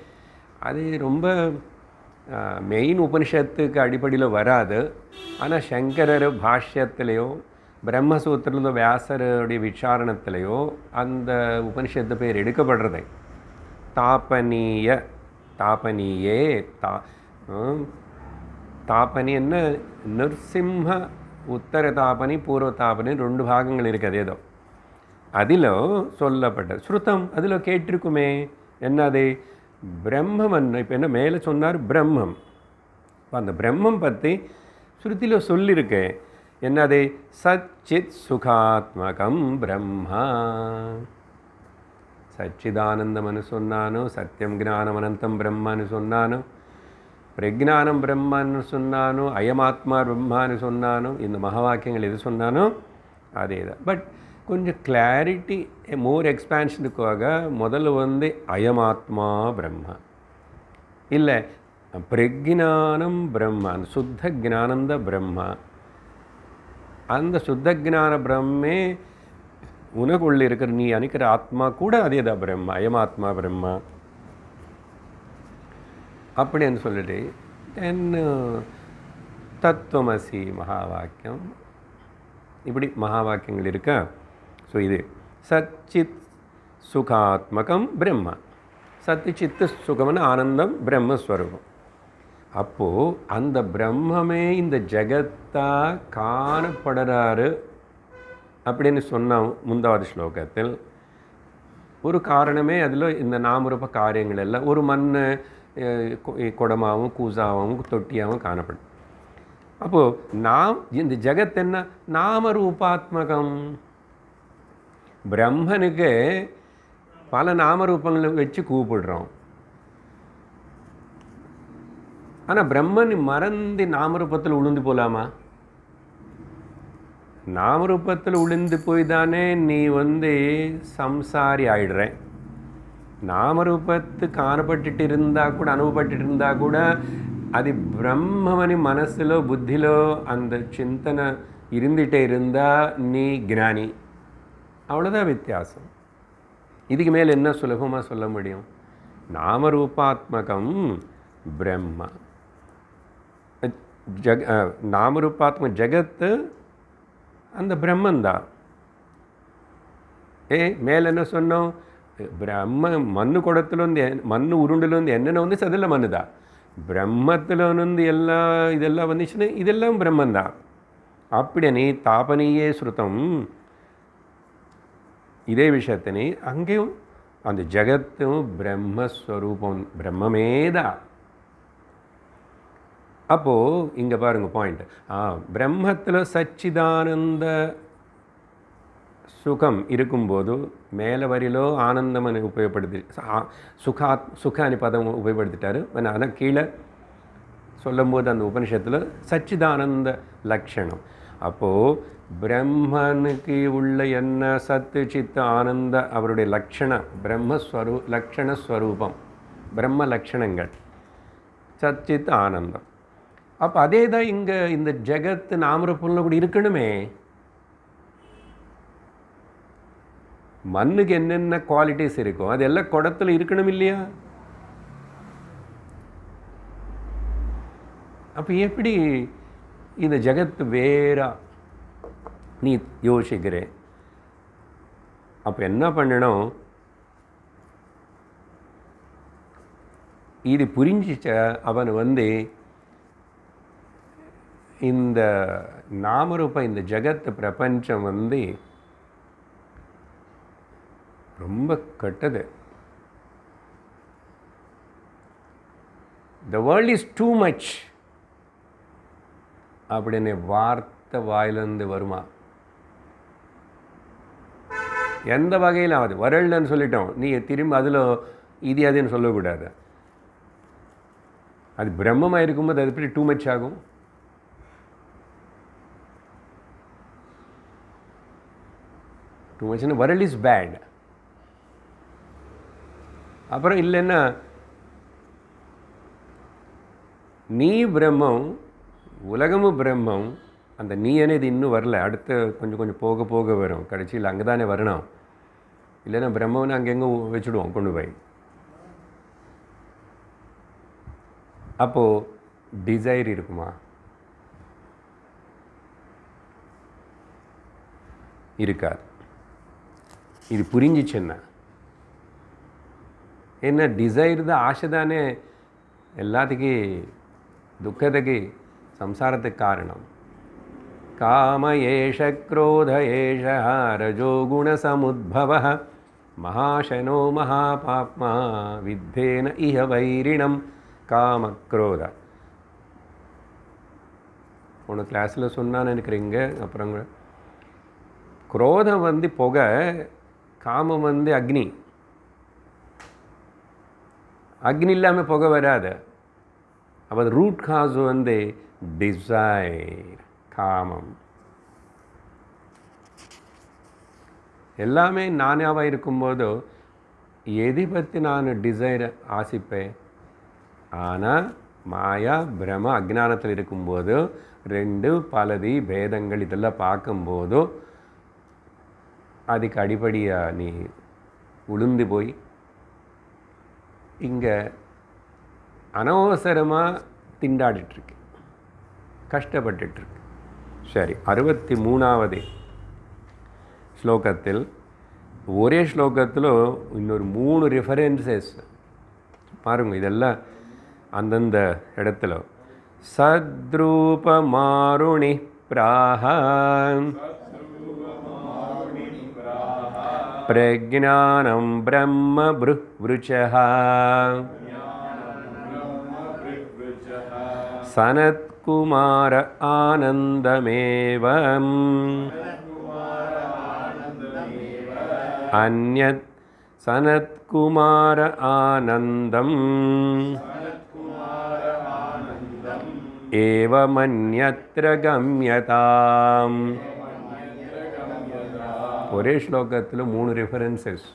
அது ரொம்ப மெயின் உபனிஷத்துக்கு அடிப்படையில் வராது. ஆனால் சங்கரர் பாஷ்யத்திலேயோ பிரம்மசூத்திரத்தில் வியாசருடைய விசாரணத்திலேயோ அந்த உபனிஷத்து பேர் எடுக்கப்படுறது. தாபனீய, தாபனீயே, தாபனி என்ன, நிர்சிம்ஹ உத்தர தாபனி பூர்வ தாபனி 2 பாகங்கள் இருக்குது. ஏதோ அதில் சொல்லப்பட்டது ஸ்ருதம், அதில் கேட்டிருக்குமே என்னது, பிரம்மன். இப்போ என்ன மேலே சொன்னார் பிரம்மம். இப்போ அந்த பிரம்மம் பற்றி ஸ்ருதியில் சொல்லியிருக்கேன். என்னது, சச்சித் சுகாத்மகம் பிரம்மா. சச்சிதானந்தம்னு சொன்னானோ, சத்தியம் ஞானம் அனந்தம் பிரம்மன்னு சொன்னானோ, பிரஜானம் பிரம்மன்னு சொன்னானோ, அயமாத்மா பிரம்மான்னு சொன்னானோ, இந்த மகா வாக்கியங்கள் எது சொன்னானோ அதே தான். பட் கொஞ்சம் கிளாரிட்டி, மோர் எக்ஸ்பேன்ஷனுக்காக முதல்ல வந்து அயமாத்மா பிரம்மா இல்லை பிரஜானம் பிரம்மா, அந்த சுத்த ஜானந்த பிரம்மா. அந்த சுத்த ஜான பிரம்மே உனக்குள்ளே இருக்கிற நீ அனுக்கிற ஆத்மா கூட அதே தான் பிரம்மா, அயமாத்மா பிரம்மா அப்படின்னு சொல்லிட்டு தென் தத்துவமசி மகா வாக்கியம். இப்படி மகா வாக்கியங்கள் இருக்கா. ஸோ இது சச்சித் சுகாத்மகம் பிரம்மா. சத்து சித்து சுகம்னு ஆனந்தம் பிரம்மஸ்வரூபம். அப்போது அந்த பிரம்மமே இந்த ஜெகத்தாக காணப்படுறாரு அப்படின்னு சொன்ன முந்தாவது ஸ்லோகத்தில் ஒரு காரணமே அதில் இந்த நாமரூப காரியங்கள் எல்லாம் ஒரு மண் குடமாகவும் கூசாகவும் தொட்டியாகவும் காணப்படும். அப்போது இந்த ஜெகத் என்ன? நாமரூபாத்மகம். பிரம்மனுக்கு பல நாமரூபங்களை வச்சு கூப்பிடுறோம். ஆனால் பிரம்மன் மறந்து நாமரூபத்தில் உளுந்து போகலாமா? நாமரூபத்தில் உளுந்து போய் தானே நீ சம்சாரி ஆயிடுற. நாமரூபத்து காணப்பட்டுட்டு இருந்தால் கூட, அனுபவப்பட்டு இருந்தால் கூட, அது பிரம்மமனி மனசிலோ புத்திலோ அந்த சிந்தனை இருந்துகிட்டே இருந்தால் நீ ஞானி. அவ்வளோதான் வித்தியாசம். இதுக்கு மேலே என்ன சுலபமாக சொல்ல முடியும்? நாமரூபாத்மகம் பிரம்ம. நாமரூபாத்ம ஜெகத்து அந்த பிரம்மந்தான். மேலே என்ன சொன்னோம்? பிரம்ம மண்ணு குடத்துலேருந்து மண்ணு உருண்டுலேருந்து என்னென்ன சதில் மண்ணு தான். பிரம்மத்தில் எல்லாம் இதெல்லாம் வந்துச்சுன்னா இதெல்லாம் பிரம்மந்தான். அப்படியே தாபனீயே ஸ்ருதம். இதே விஷயத்தினே அங்கேயும் அந்த ஜெகத்தும் பிரம்மஸ்வரூபம், பிரம்மமேதான். அப்போது இங்கே பாருங்கள் பாயிண்ட். பிரம்மத்தில் சச்சிதானந்த சுகம் இருக்கும்போது மேலே வரியிலோ ஆனந்தமனை உபயோகப்படுத்தி சுகானி பதம் உபயோகப்படுத்திட்டாரு. ஆனால் கீழே சொல்லும்போது அந்த உபனிஷத்தில் சச்சிதானந்த லக்ஷணம். அப்போது பிரம்மனுக்கு உள்ள என்ன சத்து சித்த ஆனந்த அவருடைய லக்ஷணம், லக்ஷணஸ்வரூபம், பிரம்ம லக்ஷணங்கள், சச்சித் ஆனந்தம். அப்போ அதே தான் இங்கே இந்த ஜெகத்து நாமரூபம்ல கூட இருக்கணுமே. மண்ணுக்கு என்னென்ன குவாலிட்டிஸ் இருக்கும் அதெல்லாம் குடத்தில் இருக்கணும் இல்லையா? அப்போ எப்படி இந்த ஜெகத்து வேறா நீ யோசிக்கிறே? அப்போ என்ன பண்ணணும்? இது புரிஞ்சிச்ச அவன் இந்த நாமரூப இந்த ஜெகத்து பிரபஞ்சம் ரொம்ப கெட்டது. The world is too much அப்படின்னு வார்த்தை வாயிலிருந்து வருமா? எந்த வகையில் ஆகுது? வரலன்னு சொல்லிட்டோம், நீ திரும்ப அதில் இது அதுன்னு சொல்லக்கூடாது. அது பிரம்மமாக இருக்கும்போது அது எப்படி டூ மச் ஆகும்? டூ மச்னா world is bad. அப்புறம் இல்லைன்னா நீ பிரம்மம், உலகமும் பிரம்மம். அந்த நீ అనేది இன்னும் வரல, அடுத்து கொஞ்சம் கொஞ்சம் போக போக வரும். கடைசியில் அங்கே தானே வரணும். இல்லைன்னா பிரம்மன்னு அங்கெங்கே வச்சுடுவோம் கொண்டு போய். அப்போது டிசைர் இருக்குமா? இருக்காது. இது புரிஞ்சிச்சுன்னா என்ன? டிசைர் தான், ஆசை தானே எல்லாத்துக்கு துக்கத்துக்கு சம்சாரத்துக்கு காரணம். காம ஏஷ க்ரோத ஏஷ ரஜோகுண சமுத்பவ மகாசனோ மகாபாப்மா வித்தேன இஹ வைரிணம் காமக்ரோத. போன கிளாஸில் சொன்னான்னு நினைக்கிறீங்க. அப்புறம் குரோதம் புகை, காமம் அக்னி. அக்னி இல்லாமல் புகை வராது. அப்போ ரூட் காஸ் டிசைர், காமம். எல்லாமே நானாவாக இருக்கும்போது எதை பற்றி நான் டிசைர் ஆசிப்பேன்? ஆனால் மாயா பிரம அஜ்ஞானத்தில் இருக்கும்போது ரெண்டு பலதி பேதங்கள் இதெல்லாம் பார்க்கும்போது அதுக்கு அடிப்படையாக நீ உளுந்து போய் இங்கே அனவசரமாக திண்டாடிட்டுருக்கு, கஷ்டப்பட்டுருக்கு. சரி, 63வது ஸ்லோகத்தில் ஒரே ஸ்லோகத்தில் இன்னொரு 3 ரெஃபரன்சஸ் பாருங்கள். இதெல்லாம் அந்தந்த இடத்துல சத்ரூபமாருணி பிராஹ பிரஜ்ஞானம் பிரம்ம ப்ருவ்ருச்சः சனத்குமார ஆனந்தமேவம் அந்யத் சனத்குமார ஆனந்தம் ஏவமன்யத்ர கம்யதாம். ஒரே ஸ்லோகத்தில் 3 ரெஃபரன்சஸ்.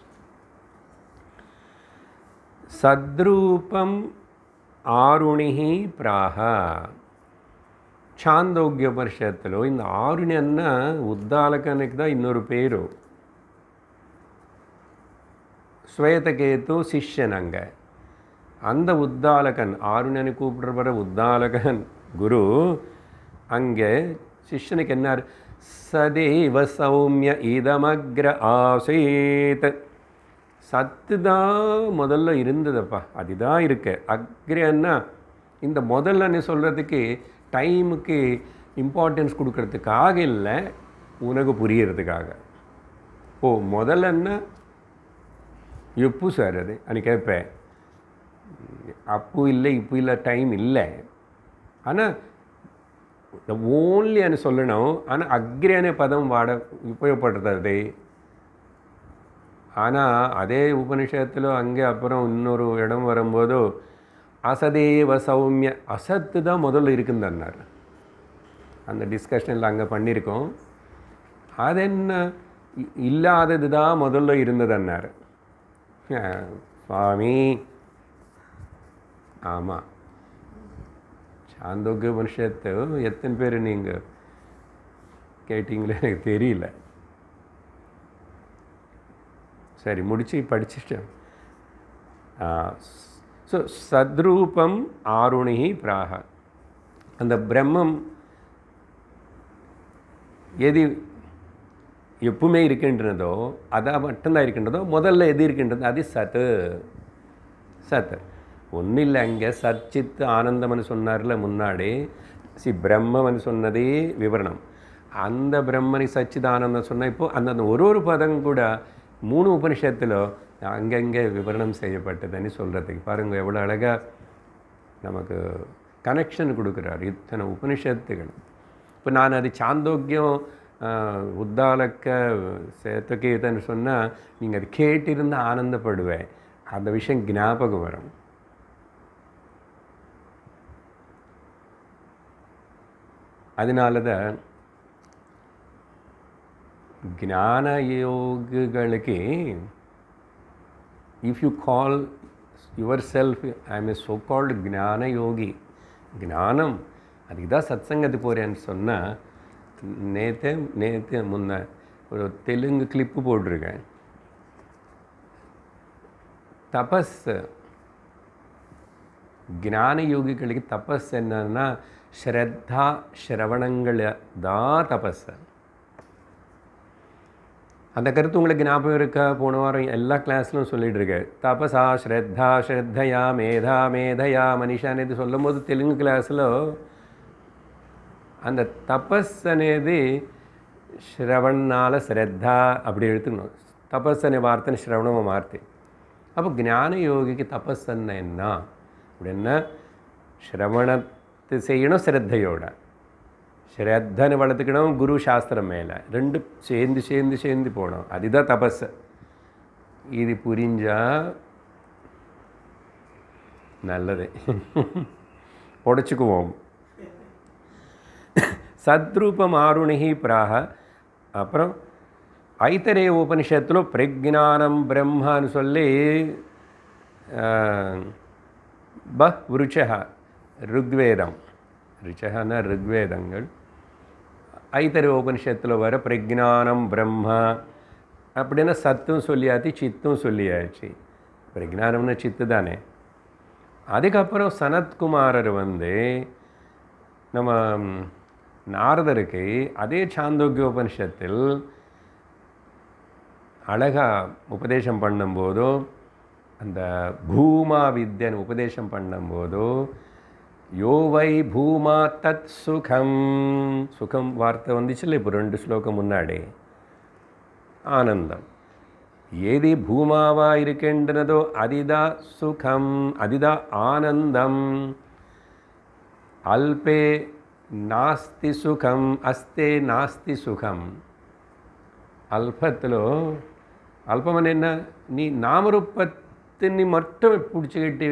சத்ரூபம் ஆருணிஹி பிராஹ. சாந்தோக்கியோபனிஷத்தில் இந்த ஆருணி அன்னா உத்தாலகனுக்கு தான் இன்னொரு பேரு. ஸ்வேதகேது சிஷ்யன் அங்கே. அந்த உத்தாலகன் ஆருணியனை கூப்பிடுற உத்தாலகன் குரு அங்கே சிஷ்யனுக்கு என்ன சதேவ சௌமிய இதமக்ர ஆசீத். சத்து தான் முதல்ல இருந்ததப்பா, அதுதான் இருக்கு. அக்ரன்னா இந்த முதல்லன்னு சொல்கிறதுக்கு டைமுக்கு இம்பார்ட்டன்ஸ் கொடுக்கறதுக்காக இல்லை, உனக்கு புரியறதுக்காக. ஓ முதல்லன்னா எப்போ சார் அது அன்னை கேட்பேன். அப்போ இல்லை இப்போ இல்லை, டைம் இல்லை. ஆனால் ஓன்லி சொல்லணும். ஆனால் அக்ரி அనే பதம் உபயோகப்படுறது. ஆனால் அதே உபனிஷத்தில் அங்கே அப்புறம் இன்னொரு இடம் வரும்போது அசதேவ சௌமிய, அசத்து தான் முதல்ல இருக்குதுன்னார். அந்த டிஸ்கஷனில் அங்கே பண்ணியிருக்கோம். அது என்ன இல்லாதது தான் முதல்ல இருந்ததுன்னார் சுவாமி. ஆமாம், சாந்தோக்கிய உபனிஷத்து எத்தனை பேர் நீங்கள் கேட்டிங்களே எனக்கு தெரியல. சரி முடிச்சு படிச்சிட்டேன். ஸோ சத்ரூபம் ஆருணிஹி பிராஹ. அந்த பிரம்மம் எது எப்பவுமே இருக்கின்றதோ அதான் மட்டும்தான் இருக்கின்றதோ, முதல்ல எது இருக்கின்றது அது சத்து. சத்து ஒன்றும் இல்லை. அங்கே சச்சித் ஆனந்தம்னு சொன்னார்ல முன்னாடி. பிரம்மன்னு சொன்னதே விவரணம். அந்த பிரம்மனை சச்சித் ஆனந்தம் சொன்னால் இப்போது அந்த ஒரு பதம் கூட 3 உபனிஷத்தில் அங்கங்கே விவரணம் செய்யப்பட்டதுன்னு சொல்கிறதுக்கு பாருங்கள் எவ்வளோ அழகாக நமக்கு கனெக்ஷன் கொடுக்குறாரு இத்தனை உபனிஷத்துகள். இப்போ நான் அது சாந்தோக்கியம் உத்தாலக்க சேத்தகேதன்னு சொன்னால் நீங்கள் அது கேட்டிருந்து ஆனந்தப்படுவேன். அந்த விஷயம் ஞாபகம் வரும். அதனால தான் ஞான யோகிகளுக்கு if you call yourself I am a so called ஞான யோகி, ஞானம் அதுக்கு தான் சத்சங்கத்து போகிறேன்னு சொன்னால், நேற்று முன்ன ஒரு தெலுங்கு கிளிப்பு போட்டிருக்கேன். தபஸ் ஞான யோகிகளுக்கு தபஸ் என்னன்னா ஸ்ரத்தா ஸ்ரவணங்கள் தான் தபஸ். அந்த கருத்து உங்களுக்கு ஞாபகம் இருக்கா? போன வாரம் எல்லா கிளாஸ்லையும் சொல்லிகிட்டு இருக்கேன். தபசா ஸ்ரத்தா ஸ்ரத்தையா மேதா மேதையா மனிஷான்னு இது சொல்லும் போது தெலுங்கு கிளாஸில் அந்த தபஸ் అనేది శ్రవణాల శ్రద్ధ அப்படி எடுத்துக்கணும். தபஸ் அనే வார்த்தை ஸ்ரவணமாக மாற்றி. அப்போ ஞான யோகிக்கு தபஸ் என்ன அப்படின்னா ஸ்ரவணத்தை செய்யணும் ஸ்ரத்தையோட. ஸ்ரத்தனை வளர்த்துக்கணும் குரு சாஸ்திரம் மேலே. ரெண்டு சேர்ந்து போகணும். அதுதான் தபஸ். இது புரிஞ்சால் நல்லது. உடச்சிக்குவோம். சத்ரூபம் ஆருணிஹி பிராஹ. அப்புறம் ஐத்தரேய உபனிஷத்தில் பிரஜ்ஞானம் பிரம்மான்னு சொல்லி விருச்சா ருக்வேதம், ரிச்சகன்னா ருக்வேதங்கள். ஐத்தரேய உபனிஷத்தில் வர பிரஜ்ஞானம் பிரம்மா அப்படின்னா சத்தும் சொல்லியாச்சு சித்தும் சொல்லியாச்சு. பிரஜ்ஞானம்னு சித்து தானே. அதுக்கப்புறம் சனத்குமாரர் நம்ம நாரதருக்கு அதே சாந்தோக்கியோபனிஷத்தில் அழகாக உபதேசம் பண்ணும்போதோ, அந்த பூமா வித்யன் உபதேசம் பண்ணும்போதோ, யோவை பூமா தத் சுகம், சுகம் வார்த்தை வந்துச்சுல்ல இப்போ 2 ஸ்லோகம் முன்னாடி. ஆனந்தம் ஏதி பூமாவா இருக்கின்றனதோ அதிதா சுகம், அதிதா ஆனந்தம். அல்பே நாஸ்தி சுகம், அஸ்தே நாஸ்தி சுகம். అల్పత్తులో అల్పం అని నీ నామరూపత్తిని మొత్తం పుడిచిగట్టి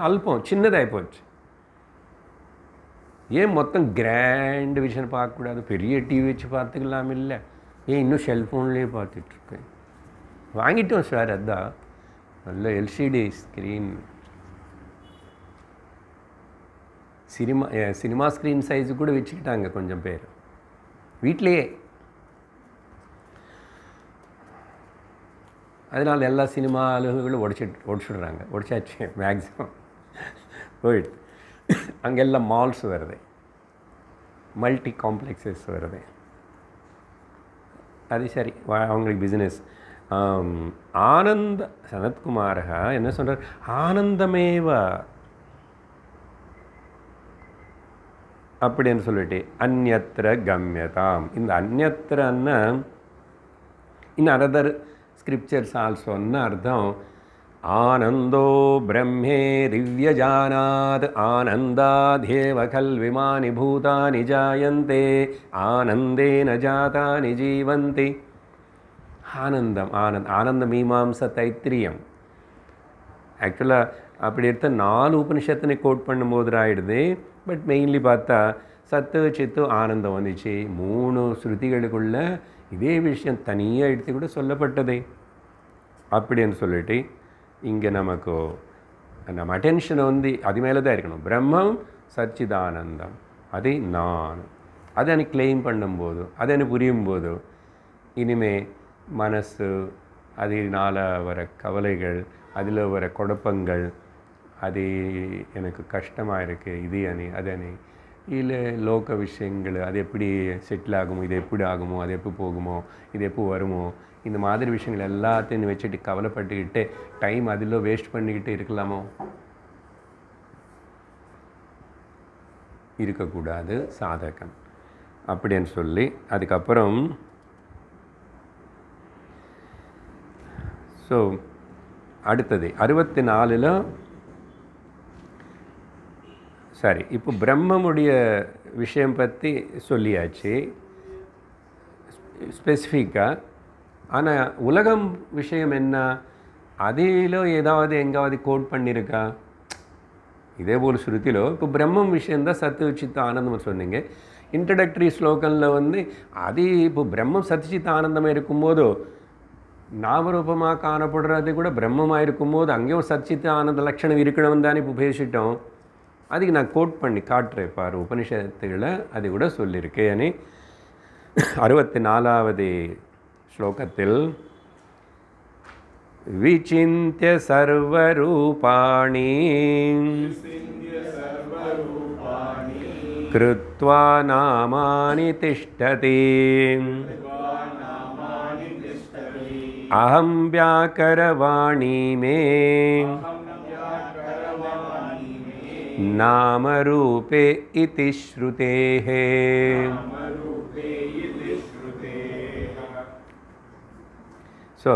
అల్పం చిన్నదైపోవచ్చు. ஏன் மொத்தம் கிராண்ட் விஷன் பார்க்கக்கூடாது? பெரிய டிவி வச்சு பார்த்துக்கலாம் இல்லை? ஏன் இன்னும் செல்ஃபோன்லேயே பார்த்துட்ருக்கேன்? வாங்கிட்டோம் சார், அதுதான் நல்ல LCD screen, cinema screen size கூட வச்சுக்கிட்டாங்க கொஞ்சம் பேர் வீட்டிலையே. அதனால் எல்லா சினிமா அலுவலர்களும் ஒடிச்சுடுறாங்க. ஒடிச்சாச்சு மேக்ஸிமம் போயிடுது. அங்கெல்லாம் மால்ஸ் வருது, மல்டி காம்ப்ளெக்ஸஸ் வருது. அது சரி, அவங்களுக்கு பிஸ்னஸ். ஆனந்த சனத்குமாரா என்ன சொல்கிறார்? ஆனந்தமேவ அப்படின்னு சொல்லிட்டு அந்யத்ர கம்யதாம். இந்த அந்யத்ரன்னா இன் அதர் ஸ்கிரிப்சர்ஸ் ஆல்சோன்னு அர்த்தம். ஆனந்தோ பிரம்மே திவ்யஜானாத் ஆனந்தாத்யேவ கல்விமானி பூதானி ஜாயந்தே ஆனந்தேன ஜாதானி ஜீவந்தி. ஆனந்தம், ஆனந்த மீமாம்ச தைத்திரியம். ஆக்சுவலாக அப்படி எடுத்த 4 உபனிஷத்தினை கோட் பண்ணும்போது ஆகிடுது. பட் மெயின்லி பார்த்தா சத்து சித்து ஆனந்தம் வந்துச்சு. 3 ஸ்ருதிகளுக்குள்ள இதே விஷயம் தனியாக எடுத்து கூட சொல்லப்பட்டதே அப்படின்னு சொல்லிட்டு இங்கே நமக்கு நம்ம அட்டென்ஷனை வந்து அது மேலே தான் இருக்கணும். பிரம்மம் சச்சிதானந்தம், அதை நான், அதை எனக்கு கிளைம் பண்ணும்போது, அதை எனக்கு புரியும்போது இனிமே மனசு, அதனால் வர கவலைகள், அதில் வர குழப்பங்கள், அது எனக்கு கஷ்டமாக இருக்குது, இது அணி அது அணி, இல்லை லோக விஷயங்கள், அது எப்படி செட்டில் ஆகுமோ, இது எப்படி ஆகுமோ, அது எப்போ போகுமோ, இது எப்போ வருமோ, இந்த மாதிரி விஷயங்கள் எல்லாத்தையும் வச்சுட்டு கவலைப்பட்டுக்கிட்டு டைம் அதில் வேஸ்ட் பண்ணிக்கிட்டு இருக்கலாமோ? இருக்கக்கூடாது சாதகம் அப்படின்னு சொல்லி அதுக்கப்புறம் ஸோ அடுத்தது 64ல் சரி, இப்போ பிரம்மமுடைய விஷயம் பற்றி சொல்லியாச்சு ஸ்பெசிஃபிக்காக. ஆனால் உலகம் விஷயம் என்ன? அதில் ஏதாவது எங்காவது கோட் பண்ணியிருக்கா? இதே போல் ஸ்ருதியில் இப்போ பிரம்மம் விஷயந்தான் சத்து சித்த ஆனந்தம் சொன்னீங்க. இன்ட்ரடக்டரி ஸ்லோகனில் வந்து அது இப்போ பிரம்மம் சத்சித்த ஆனந்தமாக இருக்கும்போதோ நாமரூபமாக காணப்படுறது கூட பிரம்மமாக இருக்கும்போது அங்கேயும் சச்சித்த ஆனந்த லட்சணம் இருக்கணும் தானே இப்போ பேசிட்டோம். அதுக்கு நான் கோட் பண்ணி காட்டுறேன் பாரு, உபனிஷத்துகளை அது கூட சொல்லியிருக்கேன். 64வது ஸ்லோகத்தில் விசிந்திய சர்வரூபாணி கிருத்வா நாமானி திஷ்டதி அஹம் வியாக்கரவாணி மே நாமரூபே இதி ஸ்ருதேஹ. ஸோ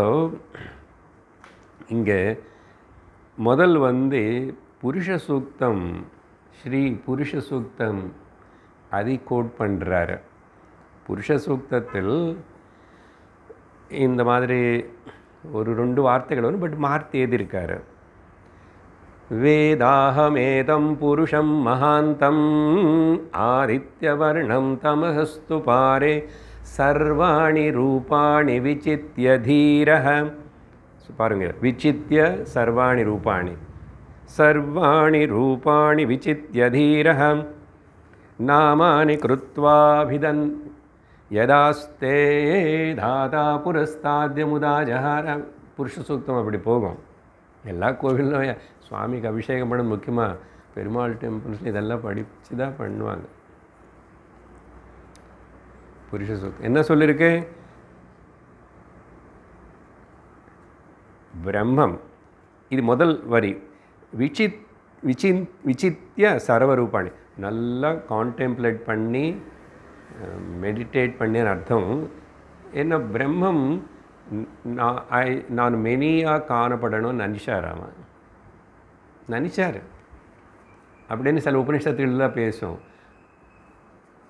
இங்கே முதல் வந்து புருஷ சூக்தம், ஸ்ரீ புருஷ சூக்தம் அதை கோட் பண்ணுறாரு. புருஷ சூக்தத்தில் இந்த மாதிரி ஒரு 2 வார்த்தைகள் வரும், பட் மார்த்தி எழுதியிருக்காரு. வேதாஹமேதம் புருஷம் மகாந்தம் ஆதித்யவர்ணம் தமஹஸ்து பாரே சர்வாணி ரூபாணி விசித்ய தீரஹ. பாருங்க, விசித்ய சர்வாணி ரூபாணி, சர்வாணி ரூபாணி விசித்ய தீரஹ நாமானி கிருத்வாபிதன் யதாஸ்தே தாதா புரஸ்தாத்யமுதா ஜஹார. புருஷ சூக்தம் அப்படி போகும். எல்லா கோவிலும் சுவாமிக்கு அபிஷேகம் பண்ணது முக்கியமாக பெருமாள் டெம்பிள்ஸில் இதெல்லாம் படித்து தான் பண்ணுவாங்க. புருஷ சூக்தம் என்ன சொல்லியிருக்கு? பிரம்மம், இது முதல் வரி. விசித்ய சர்வரூபாணி, நல்லா கான்டெம்ப்ளேட் பண்ணி மெடிடேட் பண்ணின்னு அர்த்தம். என்ன பிரம்மம் நான் மெனியாக காணப்படணும்னு நினச்சாராம நினச்சார் அப்படின்னு சில உபனிஷத்துலாம் பேசும்.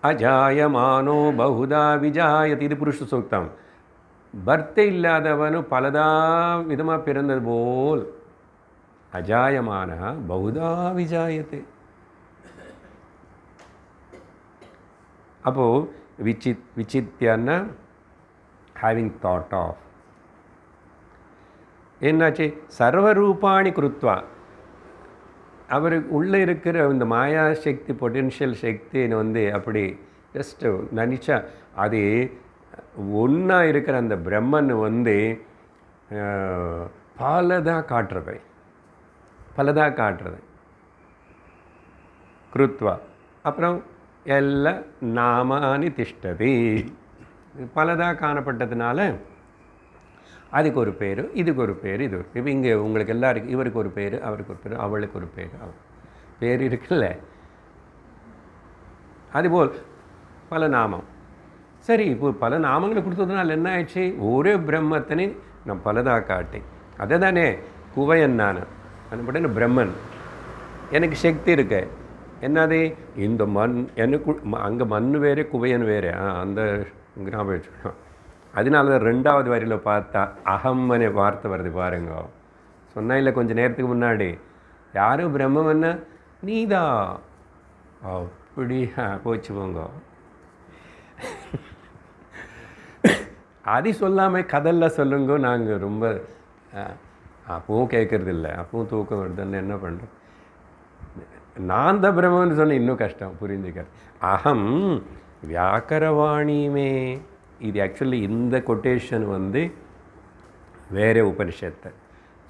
அஜாயமானோ பகுதா விஜாயத், இது புருஷ சூக்தம். பர்த்தை இல்லாதவனும் பலதா விதமாக பிறந்தது போல் அஜாயமான பகுதா விஜாயத்து. அப்போது விசித்தியன்னா ஹேவிங் தாட் ஆஃப். என்னாச்சு? சர்வரூபாணி குருத்வா, அவர் உள்ளே இருக்கிற இந்த மாயா சக்தி, பொட்டென்ஷியல் சக்தின்னு அப்படி ஜஸ்ட்டு நினச்சா அது ஒன்றா இருக்கிற அந்த பிரம்மன் பலதாக காட்டுறது குருத்வா. அப்புறம் எல்லாம் நாமானி திஷ்டதி, பலதாக காணப்பட்டதுனால அதுக்கு ஒரு பேர், இதுக்கு ஒரு பேர், இது இப்போ இங்கே உங்களுக்கு எல்லாருக்கும் இவருக்கு ஒரு பேர், அவருக்கு ஒரு பேர், அவளுக்கு ஒரு பேர், பேர் இருக்குல்ல. அதுபோல் பல நாமம். சரி, இப்போ பல நாமங்களை கொடுத்ததுனால என்ன ஆயிடுச்சு? ஒரே பிரம்மத்தினை நான் பலதாக காட்டி, அதை தானே குவையன் நான் அனுப்பிட்டேன். பிரம்மன் எனக்கு சக்தி இருக்கு. என்னது? இந்த மண் எனக்கு அங்கே மண் வேறு குவையன் வேறு, அந்த ஞாபகம் வச்சுக்கணும். அதனால தான் 2வது வரியில் பார்த்தா அகம்மனே வார்த்தை வருது பாருங்க. சொன்னா இல்லை கொஞ்சம் நேரத்துக்கு முன்னாடி, யாரும் பிரம்மன்னா நீதா, அப்படி போச்சு போங்க. அது சொல்லாமல் கதெல்லாம் சொல்லுங்க. நாங்கள் ரொம்ப அப்பவும் கேட்கறது இல்லை, அப்பவும் தூக்கம் வருதுன்னு என்ன பண்ணுறோம். நான் தான் பிரம்மன்னு சொன்ன இன்னும் கஷ்டம் புரிஞ்சுக்கிறது. அகம் வியாக்கரவாணியுமே, இது ஆக்சுவலி இந்த கொட்டேஷன் வேறு உபனிஷத்தை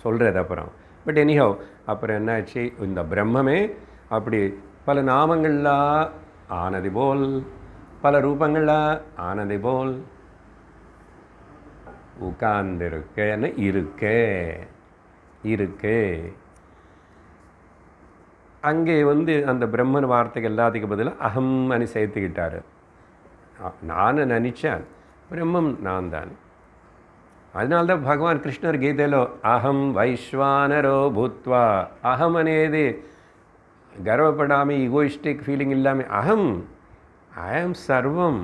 சொல்கிறது அப்புறம். பட் எனிஹவ் அப்புறம் என்னாச்சு? இந்த பிரம்மமே அப்படி பல நாமங்கள்லாம் ஆனது போல், பல ரூபங்கள்லாம் ஆனது போல் உட்கார்ந்துருக்கேன்னு இருக்கு. அங்கே அந்த பிரம்மன் வார்த்தைக்கு எல்லாத்துக்கும் பதிலாக அகம் அனி சேர்த்துக்கிட்டார். நான் நினச்சேன் பிரம்மம் நான் தான். அதனால்தான் భగవాన్ కృష్ణర్ గీతలో అహం వైశ్వానరో భూత్వా, అహం అనేది గర్వపడామి ఈగోయిస్టిక్ ఫీలింగ్ ఇல்லாமல் అహం ஐ ஆம் சர்வம்.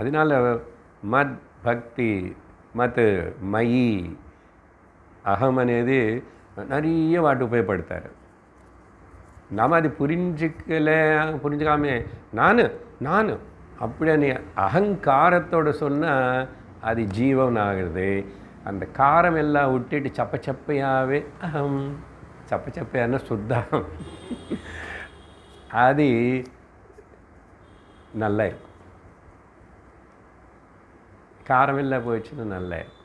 அதனால் மத் பக்தி மத் மயி அகம் అనేది நிறைய வாட்டு உபயோகப்படுத்தார். நாம் அது புரிஞ்சுக்காமே நான் அப்படின்னு அகங்காரத்தோடு சொன்னால் அது ஜீவன் ஆகுது. அந்த காரம் எல்லாம் விட்டுட்டு சப்பையாகவே அகம், சப்பையான சுத்தம், அது நல்லா இருக்கும். காரமெல்லாம் போயிடுச்சுன்னா நல்லா இருக்கும்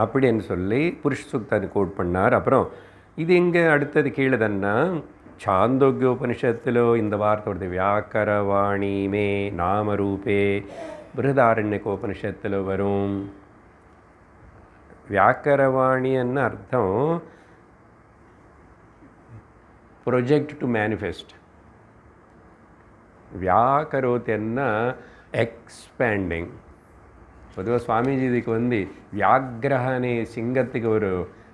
அப்படின்னு சொல்லி புருஷ சூக்தத்தை கோட் பண்ணார். அப்புறம் இது எங்கே அடுத்தது கீழே தான்னா சாந்தோக்கியோபனிஷத்தில் இந்த வார்த்தை வருது. வியாக்கரவாணிமே நாமரூபே பிருஹதாரண்யகோபனிஷத்தில் வரும். வியாக்கரவாணின்னு அர்த்தம் ப்ரொஜெக்ட் டு மேனிஃபெஸ்ட். வியாக்கரோத்தன்னா எக்ஸ்பேண்டிங். பொதுவாக சுவாமிஜி இதுக்கு வியாக்கிரகனே சிங்கத்துக்கு ஒரு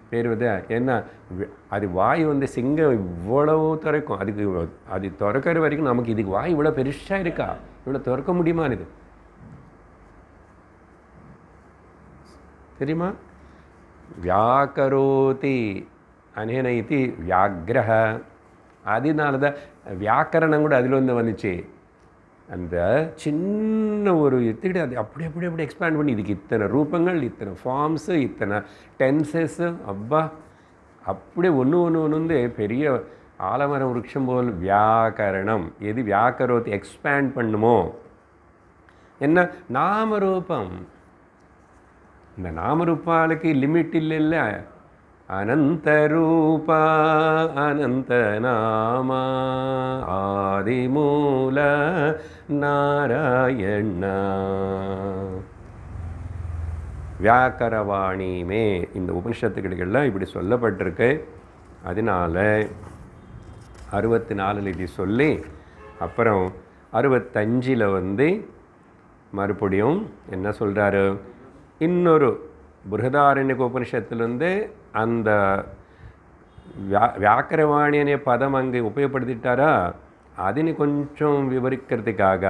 பேர் ஏன்னா அது வாய் சிங்கம் இவ்வளவு திறக்கும். அது திறக்கிற வரைக்கும் நமக்கு இதுக்கு வாய் இவ்வளோ பெருசாக இருக்கா, இவ்வளோ திறக்க முடியுமான்னு இது தெரியுமா? வியாக்கரோதி அனேன இது வியாக்கிரக. அதனால தான் வியாக்கரணம் கூட அதில் வந்துச்சு. அந்த சின்ன ஒரு எடுத்துக்கிட்டு அது அப்படி எக்ஸ்பேண்ட் பண்ணி இதுக்கு இத்தனை ரூபங்கள், இத்தனை ஃபார்ம்ஸு, இத்தனை டென்சஸ்ஸு, அப்பா அப்படியே ஒன்று பெரிய ஆலமரம் விருட்சம் போல் வியாக்கரணம். எது வியாக்கரோத்தி எக்ஸ்பேண்ட் பண்ணுமோ என்ன நாமரூபம். இந்த நாமரூபாளுக்கு லிமிட் இல்லை. அனந்த ரூபா அனந்த நாமா ஆதிமூல நாராயண. வியாக்கரவாணிமே இந்த உபனிஷத்துக்கெல்லாம் இப்படி சொல்லப்பட்டிருக்கு. அதனால் 64 இது சொல்லி அப்புறம் 65 மறுபடியும் என்ன சொல்கிறாரு, இன்னொரு பிருஹதாரண்யக உபனிஷத்துலேருந்து அந்த வியாக்கரவாணி அనే பதம் அங்கே உபயோகப்படுத்திட்டாரா, அதினி கொஞ்சம் விவரிக்கிறதுக்காக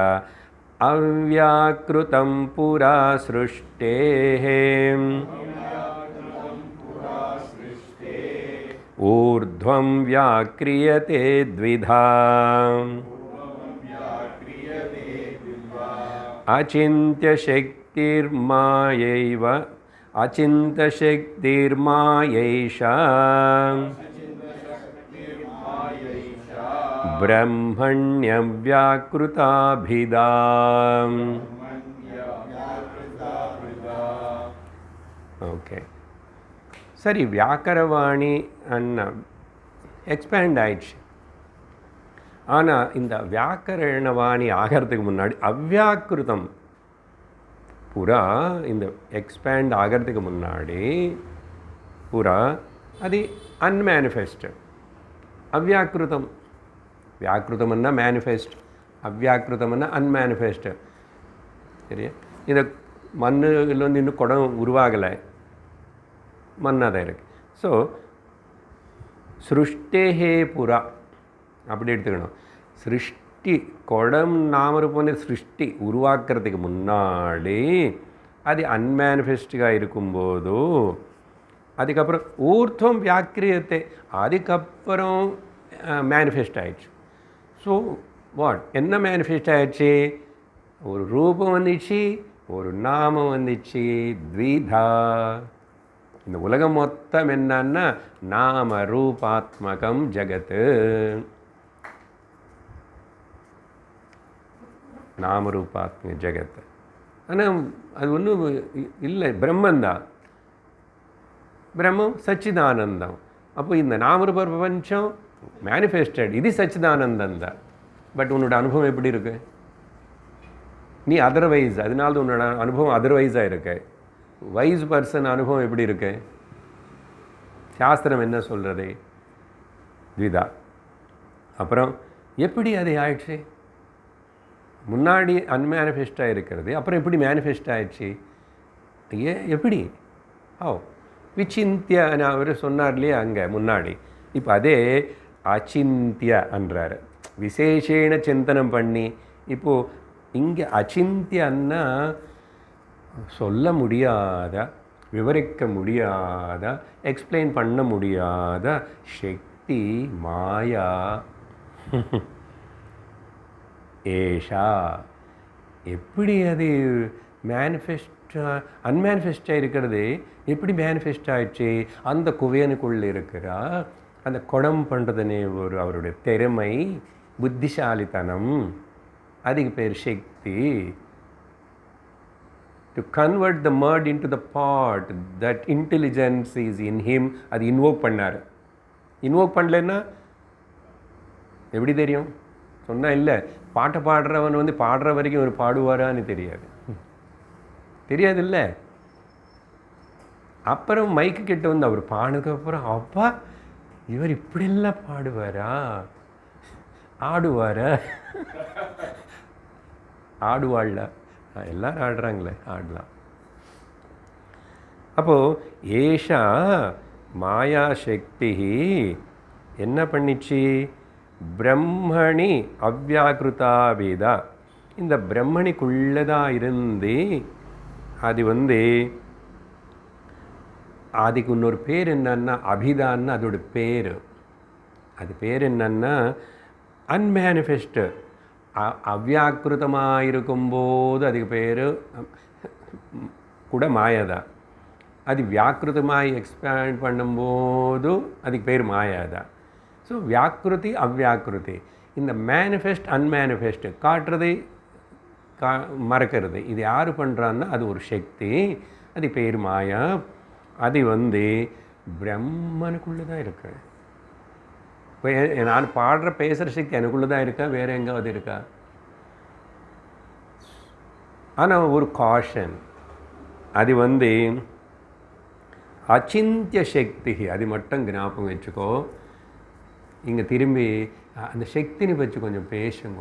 அவ்யாக்ருதம் புரா சிருஷ்டேஹே ஊர்த்வம் வியாக்ரியதே த்விதா அச்சிந்த்ய சக்திர்மாயைவ அச்சிந்த்ய சக்திர்மாயைஷா பிரம்மண்யவ்யாக்ருதாபிதா. ஓகே, சரி, வியாக்கரவாணி அண்ணா எக்ஸ்பேண்ட் ஆயிடுச்சு. ஆனால் இந்த வியாக்கரணவாணி ஆகிறதுக்கு முன்னாடி அவ்யாக்கிருதம் புறா, இந்த எக்ஸ்பேண்ட் ஆகிறதுக்கு முன்னாடி புறா அது அன்மேனிஃபெஸ்ட். அவ்யாக்கிருதம், வியாக்கிருதம்னா மேனிஃபெஸ்ட், அவ்யாக்கிருதம்னா அன்மேனிஃபெஸ்ட். சரியா? இந்த மண்ணில் வந்து இன்னும் குடம் உருவாகலை, மண்ணாக தான் இருக்குது. ஸோ சிருஷ்டேஹே புறா அப்படி எடுத்துக்கணும். சிருஷ்டி, குடம் நாமரூபம் சிருஷ்டி உருவாக்குறதுக்கு முன்னாடி அது அன்மேனிஃபெஸ்டாக இருக்கும்போதோ, அதுக்கப்புறம் ஊர்த்வம் வியாக்கிரியத்தை, அதுக்கப்புறம் மேனிஃபெஸ்ட் ஆயிடுச்சு. ஸோ வாட், என்ன மேனிஃபெஸ்ட் ஆயிடுச்சு? ஒரு ரூபம் வந்துச்சு, ஒரு நாமம் வந்துச்சு, த்விதா. இந்த உலகம் மொத்தம் என்னன்னா நாம ரூபாத்மகம் ஜகத்து. நாமரூபாத்மக ஜெகத்து. ஆனால் அது ஒன்றும் இல்லை, பிரம்மந்தான். பிரம்மம் சச்சிதானந்தம். அப்போ இந்த நாமரூப பிரபஞ்சம் மேனிஃபெஸ்டட், இது சச்சிதானந்தம் தான். பட் உன்னோட அனுபவம் எப்படி இருக்கு? நீ அதர்வைஸ், அதனால உன்னோட அனுபவம் அதர்வைஸாக இருக்கு. வைஸ் பர்சன் அனுபவம் எப்படி இருக்கு? சாஸ்திரம் என்ன சொல்கிறது? த்விதா. அப்புறம் எப்படி அது ஆயிடுச்சு? முன்னாடி அன்மேனிஃபெஸ்டாக இருக்கிறது, அப்புறம் எப்படி மேனிஃபெஸ்ட் ஆயிடுச்சு? எப்படி? விசிந்திய அவர் சொன்னார் இல்லையா அங்கே முன்னாடி. இப்போ அதே அச்சிந்திய என்றார், விசேஷேன சிந்தனம் பண்ணி. இப்போது இங்கே அச்சிந்தியன்னா சொல்ல முடியாத, விவரிக்க முடியாத, எக்ஸ்பிளைன் பண்ண முடியாத சக்தி மாயா ஏஷா. எப்படி அது அன்மேனிஃபெஸ்டாக இருக்கிறது எப்படி மேனிஃபெஸ்ட் ஆயிடுச்சு? அந்த குவியனுக்குள்ளே இருக்கிறா அந்த குடம் பண்ணுறதுனே ஒரு அவருடைய திறமை, புத்திசாலித்தனம், அதுக்கு பேர் சக்தி. To convert the mud into the pot, that intelligence is in him. அது இன்வோக் பண்ணார். இன்வோக் பண்ணலன்னா எப்படி தெரியும்? சொன்னால் இல்லை, பாட்டை பாடுறவன் வந்து பாடுற வரைக்கும் ஒரு பாடுவாரான்னு தெரியாது, தெரியாதுல்ல. அப்புறம் மைக்கு கிட்ட வந்து அவர் பாடுனதுக்கப்புறம், அப்பா இவர் இப்படிலாம் பாடுவாரா, ஆடுவாரா, ஆடுவாள்ல, எல்லாரும் ஆடுறாங்களே, ஆடலாம். அப்போது ஏஷா மாயா சக்தி என்ன பண்ணிச்சு? பிரம்மணி அவ்யாக்கிருதாபிதா. இந்த பிரம்மணிக்குள்ளதான் இருந்து அது வந்து அதுக்கு இன்னொரு பேர் என்னன்னா அபிதான்னு அதோட பேர். அது பேர் என்னன்னா அன்மேனிஃபெஸ்ட். அவ்யாக்கிருதமாக இருக்கும்போது அதுக்கு பேர் கூட மாயாதான். அது வியாக்கிருதமாக எக்ஸ்பேண்ட் பண்ணும்போது அதுக்கு பேர் மாயாதான். ஸோ வியாக்கிருதி அவ்யாக்கிருதி, இந்த மேனிஃபெஸ்ட் அன்மேனிஃபெஸ்ட், காட்டுறது மறக்கிறது, இது யார் பண்ணுறான்னா அது ஒரு சக்தி, அது பேர் மாயா. அது வந்து பிரம்மனுக்குள்ளே தான் இருக்கு. இப்போ நான் பாடுற பேசுகிற சக்தி எனக்குள்ளே தான் இருக்கா, வேறு எங்காவது இருக்கா? ஆனால் ஒரு காஷன், அது வந்து அச்சிந்திய சக்தி, அது மட்டும் ஞாபகம் வச்சுக்கோ. இங்கே திரும்பி அந்த சக்தினை பற்றி கொஞ்சம் பேசுங்க.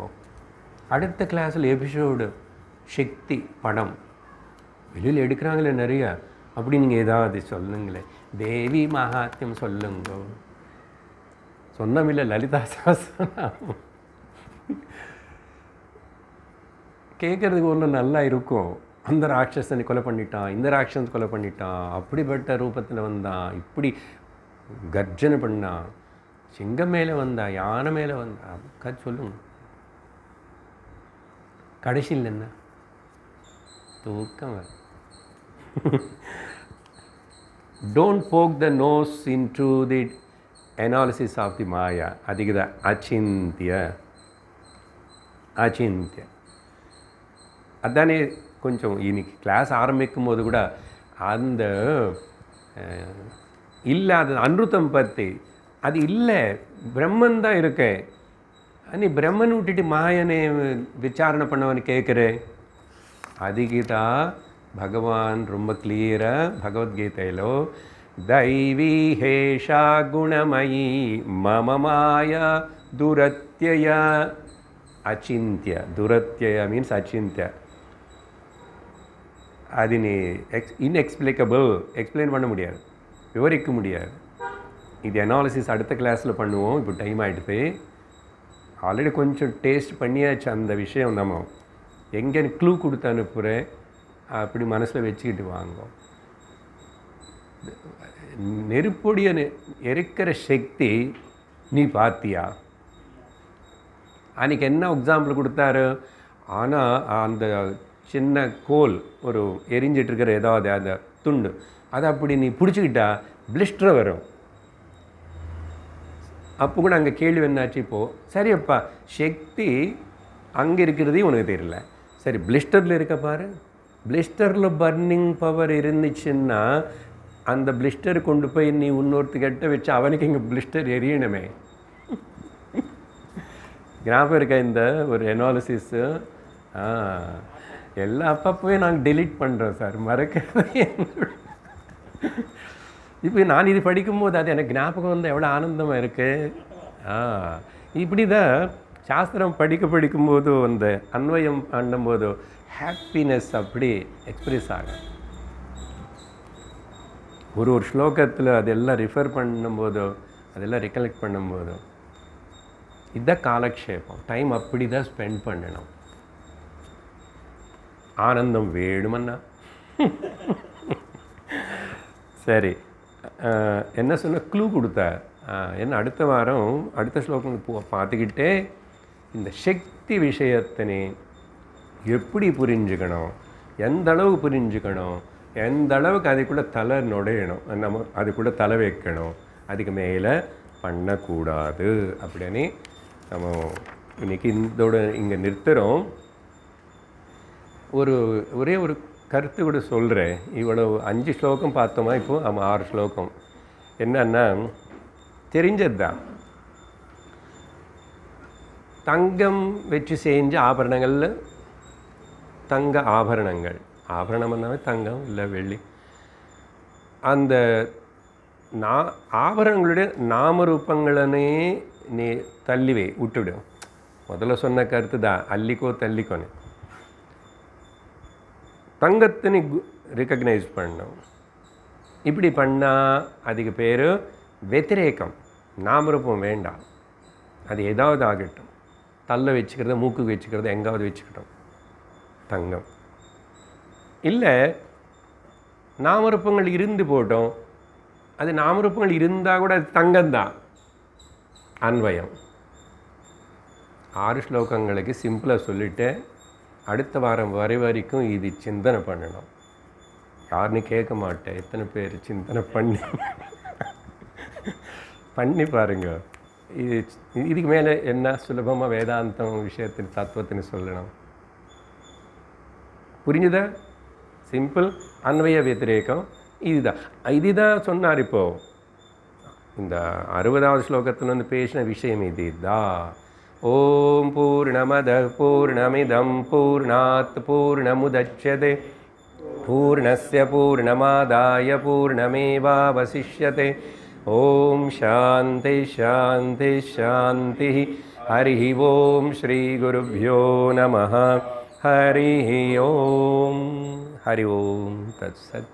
அடுத்த கிளாஸில் எபிசோடு சக்தி படம் வெளியில் எடுக்கிறாங்களே நிறையா. அப்படி நீங்கள் ஏதாவது சொல்லுங்களேன், தேவி மகாத்மியம் சொல்லுங்க. சொன்னமில்லை லலிதா சஹஸ்ரநாமம் கேட்குறதுக்கு ஒன்றும் நல்லா இருக்கும். அந்த ராட்சசனை கொலை பண்ணிட்டான், இந்த ராட்சசன் கொலை பண்ணிட்டான், அப்படிப்பட்ட ரூபத்தில் வந்தான், இப்படி கர்ஜனை பண்ணான், சிங்கம் மேலே வந்தா, யானை மேலே வந்தா, கதை சொல்லுங்க. கடைசியில் என்ன? தூக்கம் வரும். Don't poke the nose into the analysis of the maya. அதுக்கு தான் அச்சிந்திய. அதானே கொஞ்சம் இன்னைக்கு கிளாஸ் ஆரம்பிக்கும் போது கூட அந்த இல்லாத அன்ருத்தம் பற்றி, அது இல்லை, பிரம்மன் தான் இருக்கே, நீ பிரம்மன் விட்டுட்டு மாயனை விசாரணை பண்ணவன்னு கேட்குறேன். அதுக்கு தான் பகவான் ரொம்ப கிளியராக பகவத்கீதையிலோ தைவி ஹேஷா குணமயி மம மாயா துரத்யய அச்சிந்திய. துரத்யய மீன்ஸ் அச்சிந்திய. அது நீ இன்எக்ஸ்பிளிக்கபிள், எக்ஸ்பிளைன் பண்ண முடியாது, விவரிக்க முடியாது. இது அனாலிசிஸ் அடுத்த கிளாஸில் பண்ணுவோம். இப்போ டைம் ஆகிடுது. ஆல்ரெடி கொஞ்சம் டேஸ்ட் பண்ணியாச்சு அந்த விஷயம். நம்ம எங்கே க்ளூ கொடுத்து அனுப்புகிறேன், அப்படி மனசில் வச்சுக்கிட்டு வாங்க. நெருப்புடைய எரிக்கிற சக்தி நீ பார்த்தியா? அன்றைக்கி என்ன எக்ஸாம்பிள் கொடுத்தாரு? ஆனால் அந்த சின்ன கோல் ஒரு எரிஞ்சிட்ருக்கிற ஏதாவது அந்த துண்டு, அதை அப்படி நீ பிடிச்சிக்கிட்டா பிளிஸ்டர் வரும். அப்போ கூட அங்கே கேள்வி என்னாச்சு? இப்போது சரி அப்பா, சக்தி அங்கே இருக்கிறதே உனக்கு தெரியல, சரி பிளிஸ்டரில் இருக்க பாரு. பிளிஸ்டரில் பர்னிங் பவர் இருந்துச்சுன்னா அந்த பிளிஸ்டர் கொண்டு போய் நீ இன்னொருத்துக்கிட்ட வச்சு அவனுக்கு இங்கே பிளிஸ்டர் எரியணுமே. ஞாபகம் இருக்கா இந்த ஒரு அனாலிசிஸு? எல்லா அப்பப்போவே நாங்கள் டெலீட் பண்ணுறோம் சார், மறக்கிறது. இப்போ நான் இது படிக்கும்போது அது எனக்கு ஞாபகம் வந்து எவ்வளோ ஆனந்தமாக இருக்குது. இப்படி தான் சாஸ்திரம் படிக்கும்போது அந்த அன்வயம் பண்ணும்போது ஹாப்பினஸ் அப்படி எக்ஸ்பிரஸ் ஆகும். ஒரு ஸ்லோகத்தில் அதெல்லாம் ரிஃபர் பண்ணும்போதோ, அதெல்லாம் ரிகலெக்ட் பண்ணும்போதோ, இதுதான் காலக்ஷேபம். டைம் அப்படி தான் ஸ்பெண்ட் பண்ணணும். ஆனந்தம் வேணுமன்னா சரி. என்ன சொன்ன க்ளூ கொடுத்தார். என்ன அடுத்த வாரம் அடுத்த ஸ்லோகம் பார்த்துக்கிட்டே இந்த சக்தி விஷயத்தினே எப்படி புரிஞ்சுக்கணும், எந்த அளவு புரிஞ்சுக்கணும், எந்த அளவுக்கு அதுக்குள்ளே தலை நுழையணும், நம்ம அதுக்குள்ளே தலை வைக்கணும், அதுக்கு மேலே பண்ணக்கூடாது அப்படின்னு நம்ம இன்றைக்கி இதோட இங்கே நிறுத்துகிறோம். ஒரே ஒரு கருத்து கூட சொல்கிறேன். இவ்வளோ 5 ஸ்லோகம் பார்த்தோமா? இப்போது 6 ஸ்லோகம். என்னன்னா தெரிஞ்சது தான். தங்கம் வச்சு செஞ்ச ஆபரணங்களில் தங்க ஆபரணங்கள், ஆபரணம்னாவே தங்கம் இல்லை வெள்ளி, அந்த ஆபரணங்களுடைய நாமரூபங்களனே நீ தள்ளிவே விட்டுவிடும். முதல்ல சொன்ன கருத்து தான், அள்ளிக்கோ தள்ளிக்கோன்னு. தங்கத்தை நீ ரெக்கக்னைஸ் பண்ணணும். இப்படி பண்ணால் அதுக்கு பேர் வெத்திரேக்கம். நாமரூபம் வேண்டாம், அது ஏதாவது ஆகட்டும். தள்ள வச்சுக்கிறத, மூக்குக்கு வச்சுக்கிறத, எங்காவது வச்சுக்கிட்டோம். தங்கம் இல்லை, நாமரூபங்கள் இருந்து போட்டோம். அது நாமரூபங்கள் இருந்தால் கூட அது தங்கம்தான். அன்வயம் 6 ஸ்லோகங்களுக்கு சிம்பிளாக சொல்லிவிட்டு அடுத்த வாரம் வரைக்கும் இது சிந்தனை பண்ணணும். யாருன்னு கேட்க மாட்டேன், எத்தனை பேர் சிந்தனை பண்ணி பாருங்க. இதுக்கு மேலே என்ன சுலபமாக வேதாந்தம் விஷயத்தின் தத்துவத்தின்னு சொல்லணும். புரிஞ்சுதா? சிம்பிள். அன்வய வத்திரேக்கம் இதுதான் சொன்னார். இப்போது இந்த 60வது ஸ்லோகத்தில் வந்து பேசின விஷயம் இதுதான். ஓம் பூர்ணமத பூர்ணமிதம் பூர்ணாத் பூர்ணமுதச்யதே பூர்ணஸ்ய பூர்ணமாதாய பூர்ணமேவாவசிஷ்யதே. ஓம் சாந்தி சாந்தி சாந்தி. ஹரி ஓம் ஸ்ரீ குருभ्यो நமः. ஹரி ஓம். ஹரி ஓம் தத் சத்.